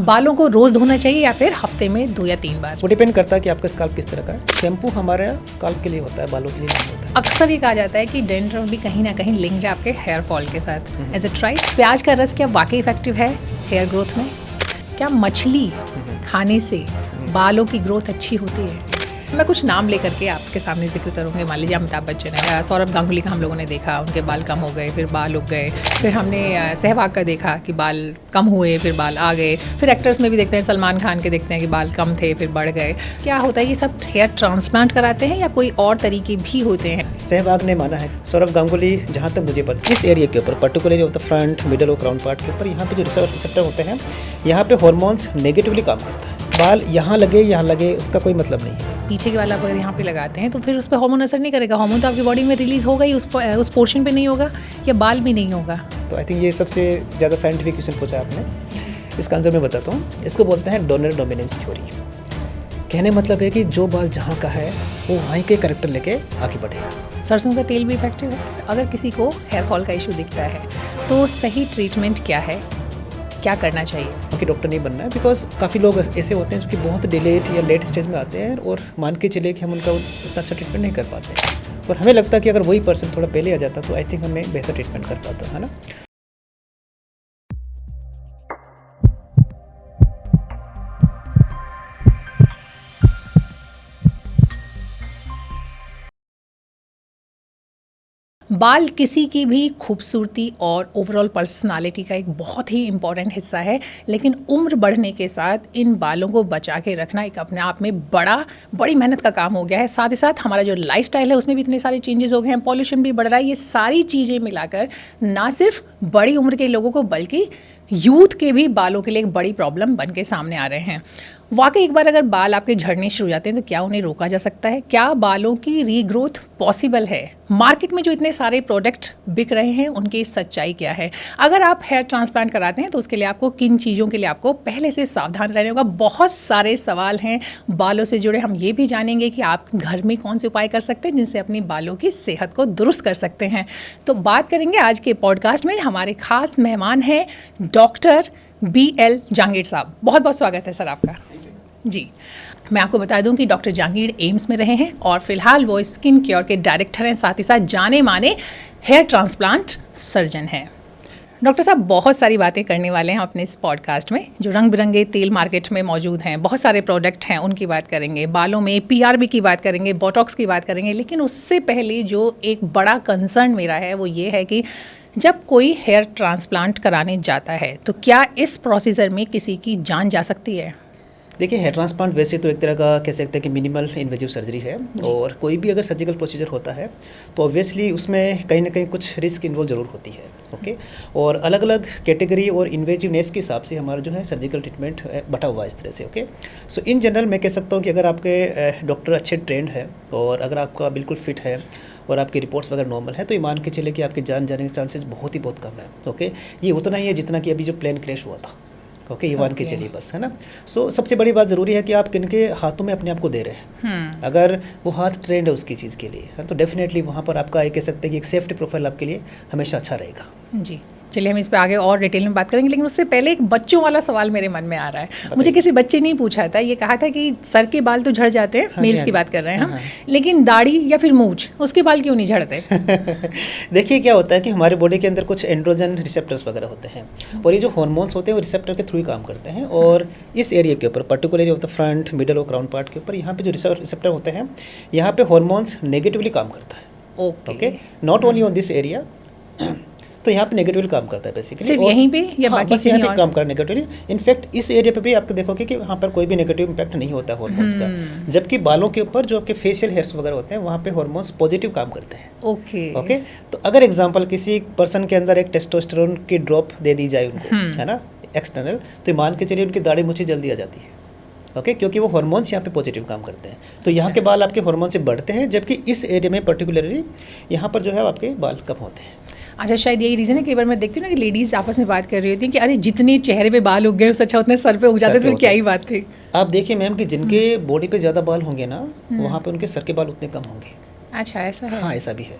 बालों को रोज धोना चाहिए या फिर हफ्ते में 2 या 3 बार? वो डिपेंड करता है कि आपका स्काल्प किस तरह का है। शैम्पू हमारा स्काल्प के लिए होता है, बालों के लिए नहीं होता है। अक्सर ये कहा जाता है कि डैंड्रफ भी कहीं ना कहीं लिंक्ड है आपके हेयर फॉल के साथ। Is it right? प्याज का रस क्या वाकई इफेक्टिव है हेयर ग्रोथ में? क्या मछली खाने से बालों की ग्रोथ अच्छी होती है? मैं कुछ नाम लेकर के आपके सामने जिक्र करूँगी। मान लीजिए अमिताभ बच्चन है, सौरभ गांगुली का हम लोगों ने देखा, उनके बाल कम हो गए, फिर बाल उग गए। फिर हमने सहवाग का देखा कि बाल कम हुए, फिर बाल आ गए। फिर एक्टर्स में भी देखते हैं, सलमान खान के देखते हैं कि बाल कम थे, फिर बढ़ गए। क्या होता है, ये सब हेयर ट्रांसप्लांट कराते हैं या कोई और तरीके भी होते हैं? सहवाग ने माना है, सौरभ गांगुली, जहाँ तक मुझे पता, इस एरिया के ऊपर particularly of the front, middle और क्राउन पार्ट के ऊपर, यहाँ पे जो रिसेप्टर होते हैं, यहाँ पे हार्मोन्स नेगेटिवली काम करता है। बाल यहाँ लगे उसका कोई मतलब नहीं है। पीछे के वाला अगर यहाँ पे लगाते हैं तो फिर उस पर हार्मोन असर नहीं करेगा? हार्मोन तो आपकी बॉडी में रिलीज होगा ही, उस पोर्शन पे नहीं होगा, या बाल भी नहीं होगा? तो आई थिंक ये सबसे ज़्यादा साइंटिफिक क्वेश्चन पूछा आपने। इसका आंसर मैं बताता हूँ। इसको बोलते हैं डोनर डोमिनेंस थ्योरी। कहने मतलब है कि जो बाल जहाँ का है वो वहीं के कैरेक्टर लेके आगे बढ़ेगा। सरसों का तेल भी इफेक्टिव है? अगर किसी को हेयर फॉल का इशू दिखता है तो सही ट्रीटमेंट क्या है, क्या करना चाहिए? क्योंकि डॉक्टर नहीं बनना है, बिकॉज काफ़ी लोग ऐसे होते हैं जो कि बहुत डिलेड या लेट स्टेज में आते हैं और मान के चले कि हम उनका उतना अच्छा ट्रीटमेंट नहीं कर पाते हैं। और हमें लगता है कि अगर वही पर्सन थोड़ा पहले आ जाता तो आई थिंक हमें बेहतर ट्रीटमेंट कर पाता है ना। बाल किसी की भी खूबसूरती और ओवरऑल पर्सनालिटी का एक बहुत ही इम्पॉर्टेंट हिस्सा है, लेकिन उम्र बढ़ने के साथ इन बालों को बचा के रखना एक अपने आप में बड़ी मेहनत का काम हो गया है। साथ ही साथ हमारा जो लाइफस्टाइल है उसमें भी इतने सारे चेंजेस हो गए हैं, पॉल्यूशन भी बढ़ रहा है। ये सारी चीज़ें मिलाकर ना सिर्फ बड़ी उम्र के लोगों को बल्कि यूथ के भी बालों के लिए एक बड़ी प्रॉब्लम बन के सामने आ रहे हैं। वाकई एक बार अगर बाल आपके झड़ने शुरू हो जाते हैं तो क्या उन्हें रोका जा सकता है? क्या बालों की रीग्रोथ पॉसिबल है? मार्केट में जो इतने सारे प्रोडक्ट बिक रहे हैं उनकी सच्चाई क्या है? अगर आप हेयर ट्रांसप्लांट कराते हैं तो उसके लिए आपको किन चीज़ों के लिए आपको पहले से सावधान रहने होगा? बहुत सारे सवाल हैं बालों से जुड़े। हम ये भी जानेंगे कि आप घर में कौन से उपाय कर सकते हैं जिनसे अपनी बालों की सेहत को दुरुस्त कर सकते हैं। तो बात करेंगे आज के पॉडकास्ट में। हमारे खास मेहमान हैं डॉक्टर BL जहांगीर साहब। बहुत बहुत स्वागत है सर आपका। जी, मैं आपको बता दूं कि डॉक्टर जहांगीर एम्स में रहे हैं और फिलहाल वो स्किन केयर के डायरेक्टर हैं, साथ ही साथ जाने माने हेयर ट्रांसप्लांट सर्जन हैं। डॉक्टर साहब, बहुत सारी बातें करने वाले हैं अपने इस पॉडकास्ट में। जो रंग बिरंगे तेल मार्केट में मौजूद हैं, बहुत सारे प्रोडक्ट हैं, उनकी बात करेंगे। बालों में PRP की बात करेंगे, बोटॉक्स की बात करेंगे। लेकिन उससे पहले जो एक बड़ा कंसर्न मेरा है वो ये है कि जब कोई हेयर ट्रांसप्लांट कराने जाता है तो क्या इस प्रोसीजर में किसी की जान जा सकती है? देखिए, हेयर ट्रांसप्लांट वैसे तो एक तरह का कह सकते हैं कि मिनिमल इन्वेजिव सर्जरी है, और कोई भी अगर सर्जिकल प्रोसीजर होता है तो ऑब्वियसली उसमें कहीं ना कहीं कुछ रिस्क इन्वॉल्व जरूर होती है। ओके, और अलग अलग कैटेगरी और इन्वेजिवनेस के हिसाब से हमारा जो है सर्जिकल ट्रीटमेंट बटा हुआ है इस तरह से। ओके, सो इन जनरल मैं कह सकता हूँ कि अगर आपके डॉक्टर अच्छे ट्रेंड है और अगर आपका बिल्कुल फिट है और आपकी रिपोर्ट्स वगैरह नॉर्मल है तो ये मान के चले कि आपकी जान जाने के चांसेस बहुत कम है। ओके, ये उतना ही है जितना कि अभी जो प्लेन क्रैश हुआ था। ओके, ये मान के चलिए बस, है ना। सो सबसे बड़ी बात ज़रूरी है कि आप किनके हाथों में अपने आप को दे रहे हैं। अगर वो हाथ ट्रेंड है उसकी चीज़ के लिए तो डेफिनेटली वहाँ पर आपका एक कह सकते हैं कि एक सेफ्टी प्रोफाइल आपके लिए हमेशा अच्छा रहेगा। जी, चलिए हम इस पे आगे और डिटेल में बात करेंगे, लेकिन उससे पहले एक बच्चों वाला सवाल मेरे मन में आ रहा है। मुझे किसी बच्चे ने पूछा था, ये कहा था कि सर के बाल तो झड़ जाते हैं, मेल्स की बात कर रहे हैं हम, लेकिन दाढ़ी या फिर मूंछ, उसके बाल क्यों नहीं झड़ते? देखिए, क्या होता है कि हमारे बॉडी के अंदर कुछ एंड्रोजन रिसेप्टर्स वगैरह होते हैं और ये जो हार्मोन्स होते हैं वो रिसेप्टर के थ्रू ही काम करते हैं। और इस एरिया के ऊपर particularly of the front, middle और क्राउन पार्ट के ऊपर यहाँ पे जो रिसेप्टर होते हैं, यहाँ पे हार्मोन्स नेगेटिवली काम करता है। Okay, not only on this area, तो यहाँ पे नेगेटिवली काम करता है बेसिकली। सिर्फ यहीं पे या बाकी बस यहाँ पे काम कर नेगेटिवली। इनफैक्ट इस एरिया पे भी आप देखोगे कि वहाँ पर कोई भी नेगेटिव इंपैक्ट नहीं होता है हार्मोन्स का, जबकि बालों के ऊपर जो आपके फेशियल हेयर्स वगैरह होते हैं वहाँ पे हार्मोन्स पॉजिटिव काम करते हैं। ओके, तो अगर एग्जांपल किसी पर्सन के अंदर एक टेस्टोस्टेरोन की ड्रॉप दे दी जाए उनको, है ना, एक्सटर्नल, तो मान के चलिए उनकी दाढ़ी मुझे जल्दी आ जाती है। ओके, क्योंकि वो हार्मोन्स यहाँ पे पॉजिटिव काम करते हैं, तो यहाँ के बाल आपके हार्मोन से बढ़ते हैं, जबकि इस एरिया में पर्टिकुलरली यहाँ पर जो है आपके बाल कम होते हैं। अच्छा, शायद यही रीज़न है। कई बार मैं देखती हूँ ना कि लेडीज़ आपस में बात कर रही होती हैं कि अरे जितने चेहरे पे बाल उग गए उससे अच्छा उतने सर पे उग जाते, फिर क्या ही बात थी। आप देखिए मैम कि जिनके बॉडी पे ज़्यादा बाल होंगे ना, वहाँ पे उनके सर के बाल उतने कम होंगे। अच्छा, ऐसा है? हाँ, ऐसा भी है।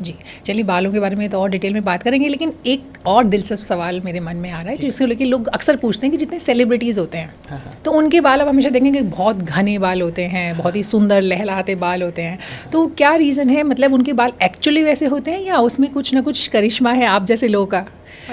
जी, चलिए बालों के बारे में तो और डिटेल में बात करेंगे, लेकिन एक और दिलचस्प सवाल मेरे मन में आ रहा है जिसको लेकर लोग अक्सर पूछते हैं कि जितने सेलिब्रिटीज़ होते हैं, हाँ, हाँ। तो उनके बाल आप हमेशा देखेंगे बहुत घने बाल होते हैं, बहुत ही सुंदर लहलहाते बाल होते हैं। तो क्या रीज़न है, मतलब उनके बाल एक्चुअली वैसे होते हैं या उसमें कुछ ना कुछ करिश्मा है आप जैसे लोगों का?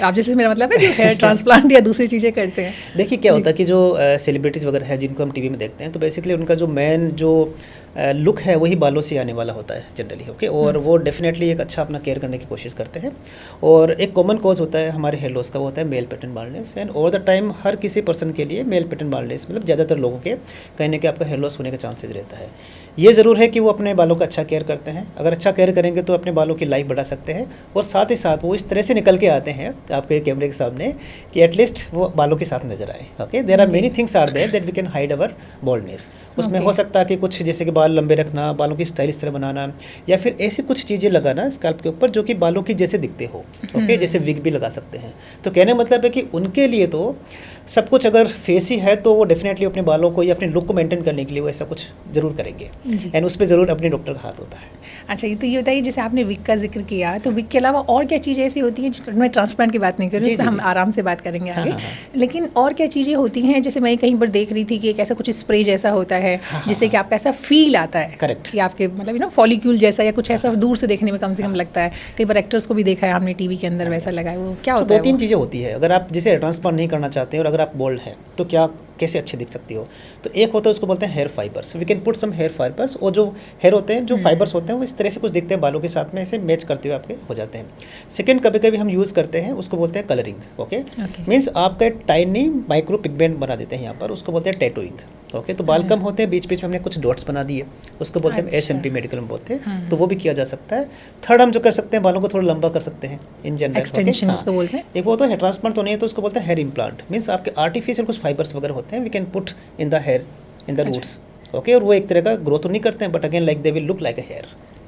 आप जैसे मेरा मतलब है जो हेयर ट्रांसप्लांट या दूसरी चीज़ें करते हैं। देखिए क्या होता है कि जो सेलिब्रिटीज़ वगैरह है जिनको हम टीवी में देखते हैं, तो बेसिकली उनका जो मेन जो लुक है वही बालों से आने वाला होता है जनरली, ओके। और वो डेफिनेटली एक अच्छा अपना केयर करने की कोशिश करते हैं। और एक कॉमन कॉज होता है हमारे हेयर लॉस का, वो होता है male pattern baldness. And over the time हर किसी पर्सन के लिए मेल पैटर्न बाल्डनेस मतलब ज़्यादातर लोगों के कहीं ना कहीं आपका हेयर लॉस होने का चांसेस रहता है। ये ज़रूर है कि वो अपने बालों का अच्छा केयर करते हैं। अगर अच्छा केयर करेंगे तो अपने बालों की लाइफ बढ़ा सकते हैं, और साथ ही साथ वो इस तरह से निकल के आते हैं आपके कैमरे के सामने कि एटलीस्ट वो बालों के साथ नजर आए, okay. There are many things are there that we can hide our baldness. उसमें हो सकता है कि कुछ जैसे कि बाल लंबे रखना, बालों की स्टाइल इस तरह बनाना, या फिर ऐसी कुछ चीज़ें लगाना स्कैल्प के ऊपर जो कि बालों की जैसे दिखते हो, ओके। जैसे विग भी लगा सकते हैं। तो कहने का मतलब है कि उनके लिए तो सब कुछ अगर फेस ही है तो वो डेफिनेटली अपने बालों को या अपने लुक को मेंटेन करने के लिए वो ऐसा कुछ ज़रूर करेंगे, एंड उस पर ज़रूर अपने डॉक्टर का हाथ होता है। अच्छा, ये तो ये बताइए, जैसे आपने विग का जिक्र किया, तो विग के अलावा और क्या चीज़ें ऐसी होती हैं, मैं ट्रांसप्लांट की बात नहीं कर रही हूँ, उस पर हम आराम से बात करेंगे आगे। लेकिन और क्या चीज़ें होती हैं, जैसे मैं कहीं पर देख रही थी कि एक ऐसा कुछ स्प्रे जैसा होता है जिससे कि आपका ऐसा फील आता है, करेक्ट, कि आपके मतलब फॉलिक्यूल जैसा या कुछ ऐसा दूर से देखने में कम से कम लगता है। कई बार एक्टर्स को भी देखा है हमने टीवी के अंदर वैसा लगा है, वो क्या होता है? दो तीन चीज़ें होती है। अगर आप जैसे ट्रांसप्लांट नहीं करना चाहते हैं और अगर आप बोल्ड हैं तो क्या कैसे अच्छे दिख सकती हो, तो एक होता है उसको बोलते हैं hair fibres. We can put some hair fibres, और जो हेयर होते हैं, जो फाइबर्स होते हैं वो इस तरह से कुछ दिखते हैं, बालों के साथ में ऐसे मैच करते हुए आपके हो जाते हैं। सेकंड, कभी कभी हम यूज़ करते हैं, उसको बोलते हैं कलरिंग, ओके। मीन्स आपका टाइनी माइक्रो पिगमेंट बना देते हैं यहाँ पर, उसको बोलते हैं टैटूइंग, ओके। तो बाल कम होते हैं, बीच बीच में हमने कुछ डॉट्स बना दिए, उसको बोलते हैं SMP मेडिकल में बोलते हैं, तो वो भी किया जा सकता है। थर्ड, हम जो कर सकते हैं बालों को थोड़ा लंबा कर सकते हैं इन जनरल, एक्सटेंशन उसको बोलते हैं। एक वो तो हेयर ट्रांसप्लांट तो नहीं है, तो उसको बोलते हैं हेयर इम्प्लांट। मीन्स आपके आर्टिफिशियल कुछ फाइबर्स वगैरह होते हैं, we can put in the hair, in the roots, okay. और वो एक तरह का ग्रोथ तो नहीं करते हैं, but again like they will look like a hair,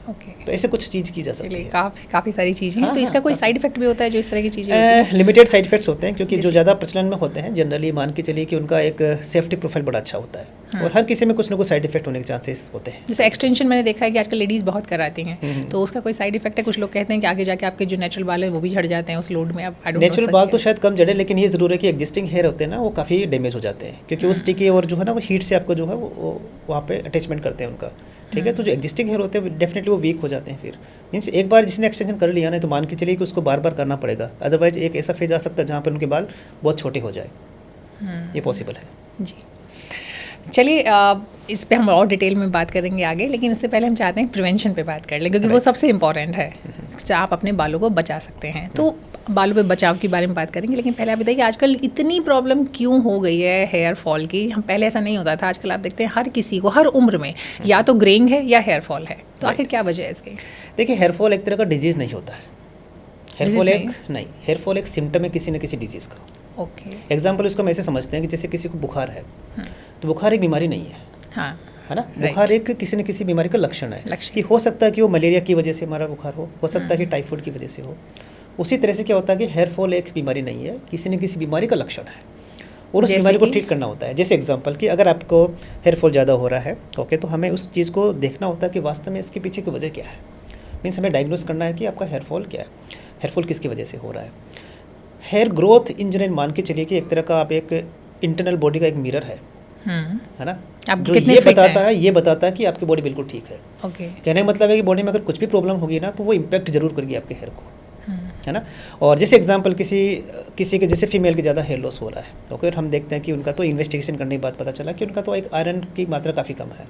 okay. तो ऐसे कुछ चीज़ की जा सकती है। काफ़ी सारी चीज़ें हैं। तो इसका कोई साइड इफेक्ट भी होता है जो इस तरह की चीज़ें होती हैं? लिमिटेड साइड इफेक्ट्स होते हैं, क्योंकि जो ज़्यादा प्रचलन में होते हैं जनरली मान के चलिए कि उनका एक सेफ्टी प्रोफाइल बड़ा अच्छा होता है, और हर किसी में कुछ ना कुछ साइड इफेक्ट होने के चांसेस होते हैं। जैसे एक्सटेंशन मैंने देखा है कि आजकल लेडीज़ बहुत कराती हैं, तो उसका कोई साइड इफेक्ट है? कुछ लोग कहते हैं कि आगे जाके आपके जो नेचुरल बाल हैं वो भी झड़ जाते हैं उस लोड में। अब नेचुरल बाल तो शायद कम जड़े, लेकिन ये ज़रूर है कि एग्जिस्टिंग हेयर होते हैं ना वो काफ़ी डैमेज हो जाते हैं, क्योंकि वो स्टिकी और जो है ना वो हीट से आपको जो है वो वहाँ पे अटैचमेंट करते हैं उनका, ठीक है। तो जो एग्जिस्टिंग हेयर होते हैं डेफिनेटली वो वीक हो जाते हैं। फिर मीन्स एक बार जिसने एक्सटेंशन कर लिया ना, तो मान के चलिए कि उसको बार बार करना पड़ेगा, अदरवाइज एक ऐसा फेज आ सकता है जहाँ पर उनके बाल बहुत छोटे हो जाए, ये पॉसिबल है जी। चलिए इस पे हम और डिटेल में बात करेंगे आगे, लेकिन उससे पहले हम चाहते हैं प्रिवेंशन पे बात कर लें, क्योंकि वो सबसे इम्पॉर्टेंट है, आप अपने बालों को बचा सकते हैं। तो बालों पे बचाव के बारे में बात करेंगे, लेकिन पहले आप बताइए आजकल इतनी प्रॉब्लम क्यों हो गई है हेयर फॉल की? हम पहले ऐसा नहीं होता था, आजकल आप देखते हैं हर किसी को हर उम्र में या तो ग्रेइंग है या हेयर फॉल है। तो आखिर क्या वजह है इसकी? देखिए, हेयर फॉल एक तरह का डिजीज़ नहीं होता है। हेयर फॉल एक सिम्टम है किसी न किसी डिजीज़ का, ओके। एग्जाम्पल इसको हम ऐसे समझते हैं कि जैसे किसी को बुखार है, तो बुखार एक बीमारी नहीं है, हाँ, है ना। बुखार एक किसी न किसी बीमारी का लक्षण है, कि हो सकता है कि वो मलेरिया की वजह से हमारा बुखार हो सकता है कि टाइफाइड की वजह से हो। उसी तरह से क्या होता है कि हेयर फॉल एक बीमारी नहीं है, किसी न किसी बीमारी का लक्षण है, और उस बीमारी को ट्रीट करना होता है। जैसे एग्जांपल कि अगर आपको हेयर फॉल ज़्यादा हो रहा है, ओके, तो हमें उस चीज़ को देखना होता है कि वास्तव में इसके पीछे की वजह क्या है। मीन्स हमें डायग्नोस करना है कि आपका हेयर फॉल क्या है, हेयर फॉल किसकी वजह से हो रहा है। हेयर ग्रोथ इन जनरल मान के चलिए कि एक तरह का आप एक इंटरनल बॉडी का एक मिरर है ना, जो ये बताता है कि आपकी बॉडी बिल्कुल ठीक है। कहने का मतलब है कि बॉडी में अगर कुछ भी प्रॉब्लम होगी ना, तो वो इम्पैक्ट जरूर करेगी आपके हेयर को, है ना। और जैसे एग्जांपल किसी के जैसे फीमेल के ज़्यादा हेयर लॉस हो रहा है, ओके, और हम देखते हैं कि उनका तो इन्वेस्टिगेशन करने के बाद पता चला कि उनका तो एक आयरन की मात्रा काफ़ी कम है,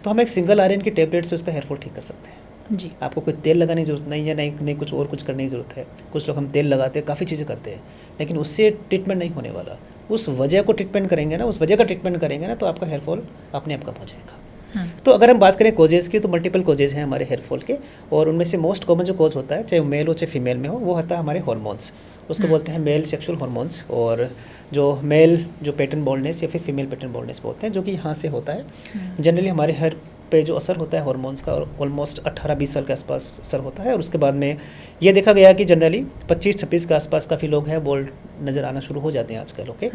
तो हम एक सिंगल आयरन की टेबलेट से उसका हेयर फॉल ठीक कर सकते हैं जी। आपको कोई तेल लगाने की जरूरत नहीं है, नहीं कुछ और कुछ करने की ज़रूरत है। कुछ लोग हम तेल लगाते हैं, काफ़ी चीज़ें करते हैं, लेकिन उससे ट्रीटमेंट नहीं होने वाला। उस वजह को ट्रीटमेंट करेंगे ना, उस वजह का ट्रीटमेंट करेंगे ना, तो आपका हेयर फॉल अपने आप कम हो जाएगा। तो अगर हम बात करें कोजेज़ की, तो मल्टीपल कोजेज हैं हमारे हेयर फॉल के, और उनमें से मोस्ट कॉमन जो कोज होता है, चाहे मेल हो चाहे फीमेल में हो, वो होता है हमारे हार्मोन्स, उसको बोलते हैं मेल सेक्सुअल हार्मोन्स। और जो मेल जो पैटर्न बॉल्डनेस या फिर फीमेल पैटर्न बॉल्डनेस बोलते हैं, जो कि यहाँ से होता है। जनरली हमारे हेयर पे जो असर होता है हार्मोन्स का, ऑलमोस्ट 18-20 साल के आसपास असर होता है, और उसके बाद में ये देखा गया कि जनरली 25-26 के आसपास काफ़ी लोग हैं बोल्ड नज़र आना शुरू हो जाते हैं आजकल, ओके।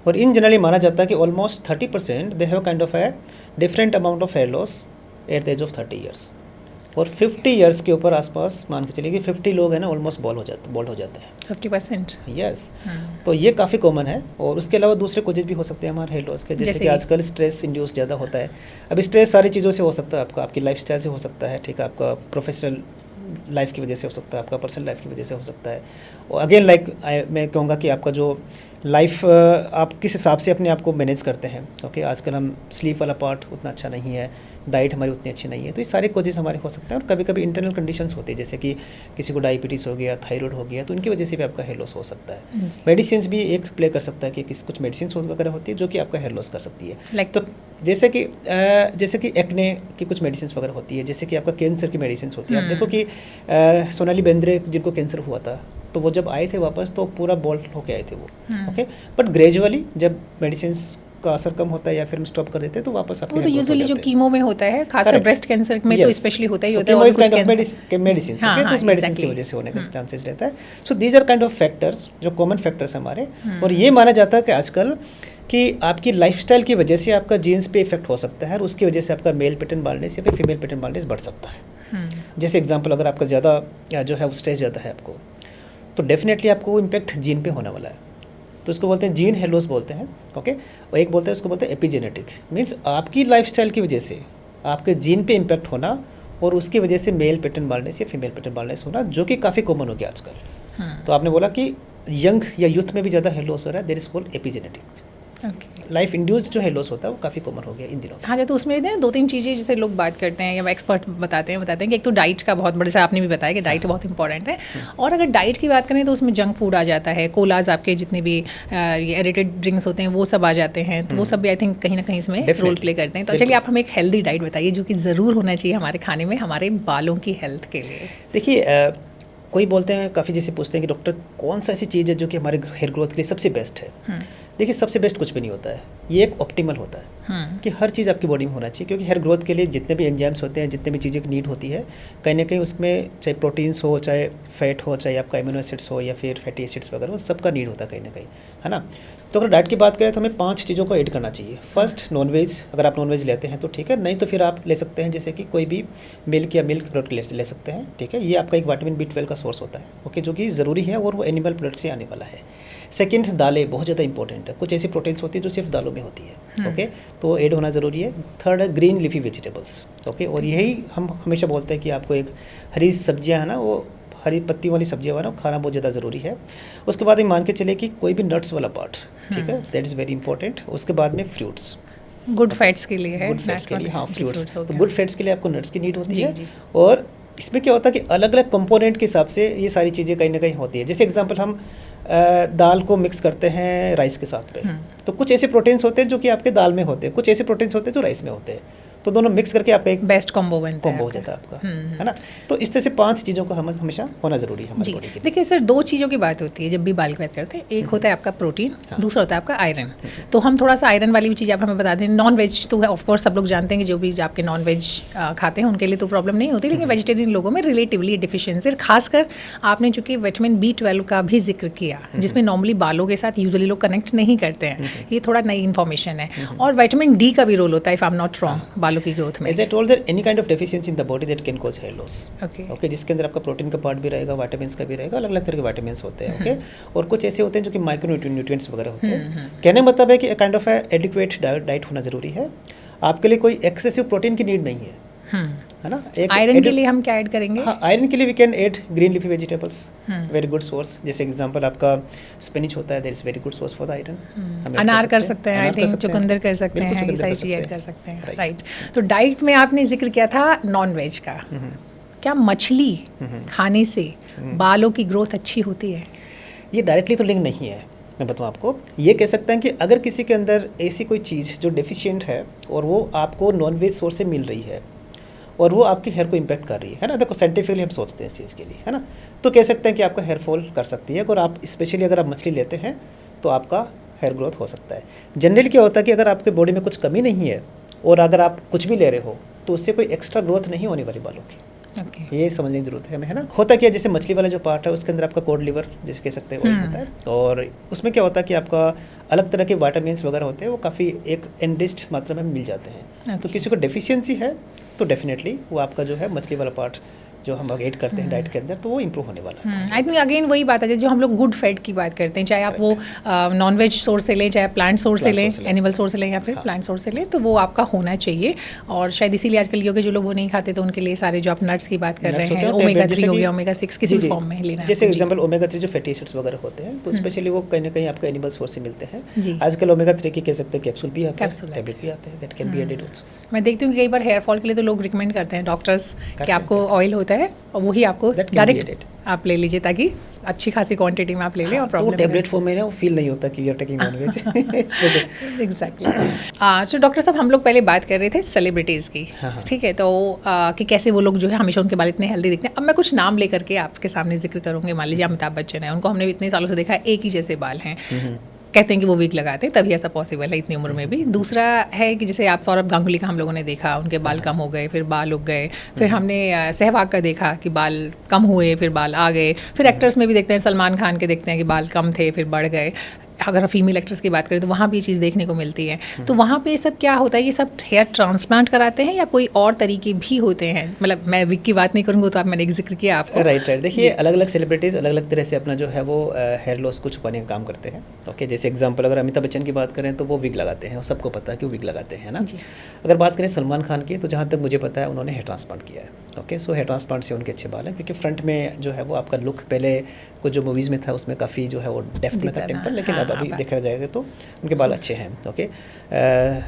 और इन जनरली माना जाता है कि almost 30% they have kind of a different amount of hair loss at the age of 30 years. और 50 ईयर्स के ऊपर आसपास मान के चलिए कि 50 लोग हैं ना ऑलमोस्ट बॉल्ड हो जाते हैं 50%। यस। तो ये काफ़ी कॉमन है। और उसके अलावा दूसरे कोजेज भी हो सकते हैं हमारे हेयर लॉस के, जैसे कि आजकल स्ट्रेस इंड्यूस ज़्यादा होता है। अब स्ट्रेस सारी चीज़ों से हो सकता है, आपका आपकी लाइफस्टाइल से हो सकता है, ठीक है, आपका प्रोफेशनल लाइफ की वजह से हो सकता है, आपका पर्सनल लाइफ की वजह से हो सकता है। और अगेन मैं कहूँगा कि आपका जो लाइफ आप किस हिसाब से अपने आप को मैनेज करते हैं। ओके, आजकल हम स्लीप वाला पार्ट उतना अच्छा नहीं है, डाइट हमारी उतनी अच्छी नहीं है, तो ये सारे कोजेस हमारे हो सकते हैं। और कभी कभी इंटरनल कंडीशंस होती है, जैसे कि किसी को डायबिटीज़ हो गया, थायराइड हो गया, तो उनकी वजह से भी आपका हेयर लॉस हो सकता है। मेडिसिन भी एक प्ले कर सकता है कि कुछ मेडिसिन वगैरह होती है जो कि आपका हेयर लॉस कर सकती है। तो जैसे कि एक्ने की कुछ मेडिसिन वगैरह होती है, जैसे कि आपका कैंसर की मेडिसिन होती है। आप देखो कि सोनाली बेंद्रे जिनको कैंसर हुआ था, तो वो जब आए थे वापस तो पूरा बॉल्ड होके आए थे वो। ओके, बट ग्रेजुअली जब मेडिसिन का असर कम होता है या फिर हम स्टॉप कर देते हैं तो वापस आपके वो तो यूजुअली जो कीमो में होता है, खासकर ब्रेस्ट कैंसर में तो स्पेशली होता ही होता है। और कुछ मेडिसिन तो उस मेडिसिन की वजह से होने का चांसेस रहता है। So these are kind of factors जो कॉमन फैक्टर्स हमारे। और ये माना जाता है कि आजकल कि आपकी लाइफस्टाइल की वजह से आपका जीन्स पे इफेक्ट हो सकता है और उसकी वजह से आपका मेल पैटर्न बाल्डनेस या फिर फीमेल पैटर्न बाल्डनेस बढ़ सकता है। जैसे एग्जांपल, अगर आपका ज़्यादा जो है वो स्ट्रेस ज़्यादा है आपको, तो डेफिनेटली आपको वो इम्पैक्ट जीन पे होने वाला है। तो उसको बोलते हैं जीन हेयर लॉस बोलते हैं। ओके, और एक बोलते हैं उसको बोलते हैं एपिजेनेटिक, मीन्स आपकी लाइफस्टाइल की वजह से आपके जीन पे इम्पैक्ट होना और उसकी वजह से मेल पैटर्न बाल्डनेस या फीमेल पैटर्न बाल्डनेस होना, जो कि काफ़ी कॉमन हो गया आजकल। तो आपने बोला कि यंग या यूथ में भी ज़्यादा हेयर लॉस हो रहा है, there is called epigenetic. Life induced जो हेयर लॉस होता है वो काफ़ी कॉमन हो गया इन दिनों। हाँ, तो उसमें ना 2-3 चीज़ें जैसे लोग बात करते हैं या एक्सपर्ट बताते हैं कि एक तो डाइट का बहुत बड़ा, जैसे आपने भी बताया कि डाइट बहुत इंपॉर्टेंट है। और अगर डाइट की बात करें तो उसमें जंक फूड आ जाता है, कोलाज, आपके जितने भी ये एडिटेड ड्रिंक्स होते हैं वो सब आ जाते हैं, तो वो सब भी आई थिंक कहीं ना कहीं इसमें रोल प्ले करते हैं। तो चलिए आप हमें एक हेल्दी डाइट बताइए जो कि ज़रूर होना चाहिए हमारे खाने में हमारे बालों की हेल्थ के लिए। देखिए, कोई बोलते हैं, काफ़ी जैसे पूछते हैं कि डॉक्टर कौन सा ऐसी चीज़ है जो कि हमारे हेयर ग्रोथ के लिए सबसे बेस्ट है। देखिए, सबसे बेस्ट कुछ भी नहीं होता है, ये एक ऑप्टिमल होता है कि हर चीज़ आपकी बॉडी में होना चाहिए, क्योंकि हेयर ग्रोथ के लिए जितने भी एंजाइम्स होते हैं, जितने भी चीज़ें की नीड होती है, कहीं ना कहीं उसमें चाहे प्रोटीन्स हो, चाहे फैट हो, चाहे आपका एमिनो एसिड्स हो या फिर फैटी एसिड्स वगैरह, वो सबका नीड होता है कहीं ना कहीं, है ना। तो अगर डाइट की बात करें तो हमें 5 चीज़ों को ऐड करना चाहिए। First, nonveg. अगर आप नॉनवेज लेते हैं तो ठीक है, नहीं तो फिर आप ले सकते हैं जैसे कि कोई भी मिल्क या मिल्क प्रोडक्ट ले सकते हैं, ठीक है। ये आपका एक विटामिन B12 का सोर्स होता है, ओके, जो कि ज़रूरी है और वो एनिमल प्रोडक्ट से आने वाला है। सेकंड, दालें बहुत ज़्यादा इंपॉर्टेंट है। कुछ ऐसी प्रोटीन्स होती है जो सिर्फ दालों में होती है, ओके, तो ऐड होना ज़रूरी है। थर्ड है ग्रीन लीफी वेजिटेबल्स, ओके, और यही हम हमेशा बोलते हैं कि आपको एक हरी सब्जियां है ना, वो हरी पत्ती वाली सब्जियां वाला खाना बहुत ज़्यादा ज़रूरी है। उसके बाद ये मान के चले कि कोई भी नट्स वाला पार्ट, ठीक है, दैट इज़ वेरी इंपॉर्टेंट। उसके बाद में फ्रूट्स, गुड फैट्स के लिए है, गुड फैट्स के लिए, हाँ, फ्रूट्स। तो गुड फैट्स के लिए आपको नट्स की नीड होती है। और इसमें क्या होता है कि अलग अलग कंपोनेंट के हिसाब से ये सारी चीज़ें कहीं ना कहीं होती है। जैसे एग्जांपल, हम दाल को मिक्स करते हैं राइस के साथ पे, तो कुछ ऐसे प्रोटीन्स होते हैं जो कि आपके दाल में होते हैं, कुछ ऐसे प्रोटीन्स होते हैं जो राइस में होते हैं, तो दोनों मिक्स करके आपका एक बेस्ट कॉम्बो बनता हो जाता है आपका, है ना। तो इस तरह से 5 चीज़ों को हम हमेशा होना ज़रूरी है हमारी बॉडी के लिए। देखिए सर, 2 चीज़ों की बात होती है जब भी बाल की बात करते हैं। एक होता है आपका प्रोटीन, दूसरा होता है आपका आयरन। तो हम थोड़ा सा आयरन वाली भी चीज़ आप हमें बता दें। नॉन वेज तो ऑफ कोर्स सब लोग जानते हैं कि जो भी आपके नॉन वेज खाते हैं उनके लिए तो प्रॉब्लम नहीं होती, लेकिन वेजिटेरियन लोगों में रिलेटिवली डिफिशियंसी, खासकर आपने चूँकि विटामिन B12 का भी जिक्र किया, जिसमें नॉर्मली बालों के साथ यूजुअली लोग कनेक्ट नहीं करते हैं, ये थोड़ा नई इन्फॉर्मेशन है। और विटामिन D का भी रोल होता है, if I am not wrong, बालों की ग्रोथ में। told that any kind of deficiency in the body that can cause hair loss. Okay, जिसके अंदर आपका प्रोटीन का पार्ट भी रहेगा, विटामिन्स का भी रहेगा, अलग अलग तरह के विटामिन्स होते हैं, ओके। और कुछ ऐसे होते हैं जो कि माइक्रो न्यूट्रिएंट्स वगैरह होते हैं। कहने का मतलब है कि काइंड ऑफ एडिक्वेट डाइट होना जरूरी है। आपके लिए कोई एक्सेसिव प्रोटीन की नीड नहीं है ना। आयरन के लिए हम क्या ऐड करेंगे? हाँ, आयरन के लिए we can add green leafy vegetables, very good source. जैसे एग्जांपल आपका स्पिनच होता है, that is very good source for the iron. अनार कर सकते हैं, आई थिंक चुकंदर कर सकते हैं, ये सारी चीज़ ऐड कर सकते हैं, राइट। तो डाइट में आपने जिक्र किया था नॉन वेज का, क्या मछली खाने से बालों की ग्रोथ अच्छी होती है? ये डायरेक्टली तो लिंक नहीं है, मैं बताऊँ आपको। ये कह सकते हैं कि अगर किसी के अंदर ऐसी कोई चीज़ जो डेफिशिएंट है और वो आपको नॉन वेज सोर्स से मिल रही है और वो आपके हेयर को इम्पैक्ट कर रही है ना, देखो साइंटिफिकली हम सोचते हैं इस चीज़ के लिए, है ना, तो कह सकते हैं कि आपका हेयर फॉल कर सकती है। और आप स्पेशली अगर आप मछली लेते हैं तो आपका हेयर ग्रोथ हो सकता है। जनरली क्या होता है कि अगर आपके बॉडी में कुछ कमी नहीं है और अगर आप कुछ भी ले रहे हो तो उससे कोई एक्स्ट्रा ग्रोथ नहीं होने वाली बालों की। ये समझने की जरूरत है हमें, है ना। होता क्या है, जैसे मछली वाला जो पार्ट है उसके अंदर आपका कोड लिवर जैसे कह सकते हैं ऑयल होता है, और उसमें क्या होता है कि आपका अलग तरह के विटामिन्स वगैरह होते हैं, वो काफ़ी एक एनरिच्ड मात्रा में मिल जाते हैं। तो किसी को डेफिशिएंसी है तो डेफिनेटली वो आपका जो है मछली वाला पार्ट जो हम ऐड करते हैं डाइट के अंदर, तो वो इम्प्रूव होने वाला है। आई थिंक अगेन वही बात है जो हम लोग गुड फैट की बात करते हैं, चाहे आप वो नॉन वेज सोर्स से लें, चाहे प्लांट सोर्स से लें, एनिमल सोर्स से लें या फिर प्लांट सोर्स से लें, तो वो आपका होना चाहिए। और शायद इसीलिए आजकल योगे जो लोग वो नहीं खाते, तो उनके लिए सारे जो आप नट्स की बात कर रहे हैं, ओमेगा 3 हो गया, ओमेगा 6 किसी भी फॉर्म में लेना, जैसे एग्जांपल ओमेगा 3 जो फैटी एसिड्स वगैरह होते हैं, तो स्पेशली वो कहीं ना कहीं आपका एनिमल सोर्स से मिलते हैं। आजकल ओमेगा 3 की कह सकते हैं कैप्सूल भी आते हैं, टैबलेट भी आते हैं, that can be added also. मैं देखती हूँ कि कई बार हेयर फॉल के लिए तो लोग रिकमेंड करते हैं डॉक्टर्स कि आपको ऑयल होता है और वही आपको डायरेक्ट आप ले लीजिए, ताकि अच्छी खासी क्वांटिटी में आप ले लें और प्रॉब्लम तो टैबलेट फॉर्म में ना वो फील नहीं होता कि we are taking nonveg. Exactly. So doctor साहब, हम लोग पहले बात कर रहे थे सेलिब्रिटीज़ की, ठीक है, तो कि कैसे वो लोग जो है हमेशा उनके बाल इतने हेल्दी दिखते हैं। अब मैं कुछ नाम लेकर के आपके सामने जिक्र करूँगी। मान लीजिए अमिताभ बच्चन है, उनको हमने इतने सालों से देखा है, एक ही जैसे बाल हैं, कहते हैं कि वो विग लगाते हैं, तभी ऐसा पॉसिबल है इतनी उम्र में भी। दूसरा है कि जैसे आप सौरभ गांगुली का हम लोगों ने देखा, उनके बाल कम हो गए, फिर बाल उग गए। फिर हमने सहवाग का देखा कि बाल कम हुए, फिर बाल आ गए। फिर एक्टर्स में भी देखते हैं, सलमान खान के देखते हैं कि बाल कम थे, फिर बढ़ गए। अगर फीमेल एक्ट्रेस की बात करें तो वहाँ भी ये चीज़ देखने को मिलती है। तो वहाँ पे सब क्या होता है, ये सब हेयर ट्रांसप्लांट कराते हैं या कोई और तरीके भी होते हैं? मतलब मैं विग की बात नहीं करूँगी, तो आप मैंने एक जिक्र किया आपको। राइट। देखिए, अलग अलग सेलिब्रिटीज़ अलग अलग तरह से अपना जो है वो हेयर लॉस को छुपाने का काम करते हैं। ओके, जैसे एग्जांपल अगर अमिताभ बच्चन की बात करें तो वो विग लगाते हैं, और सबको पता है कि वो विग लगाते हैं ना। अगर बात करें सलमान खान की, तो जहाँ तक मुझे पता है उन्होंने हेयर ट्रांसप्लांट किया है। ओके, सो हेयर ट्रांसप्लांट से उनके अच्छे बाल हैं, क्योंकि फ्रंट में जो है वो आपका लुक पहले कुछ जो मूवीज़ में था उसमें काफ़ी जो है वो डेफ्ट में था टेम्पर, लेकिन अब अभी देखा जाएगा तो उनके बाल अच्छे हैं। ओके,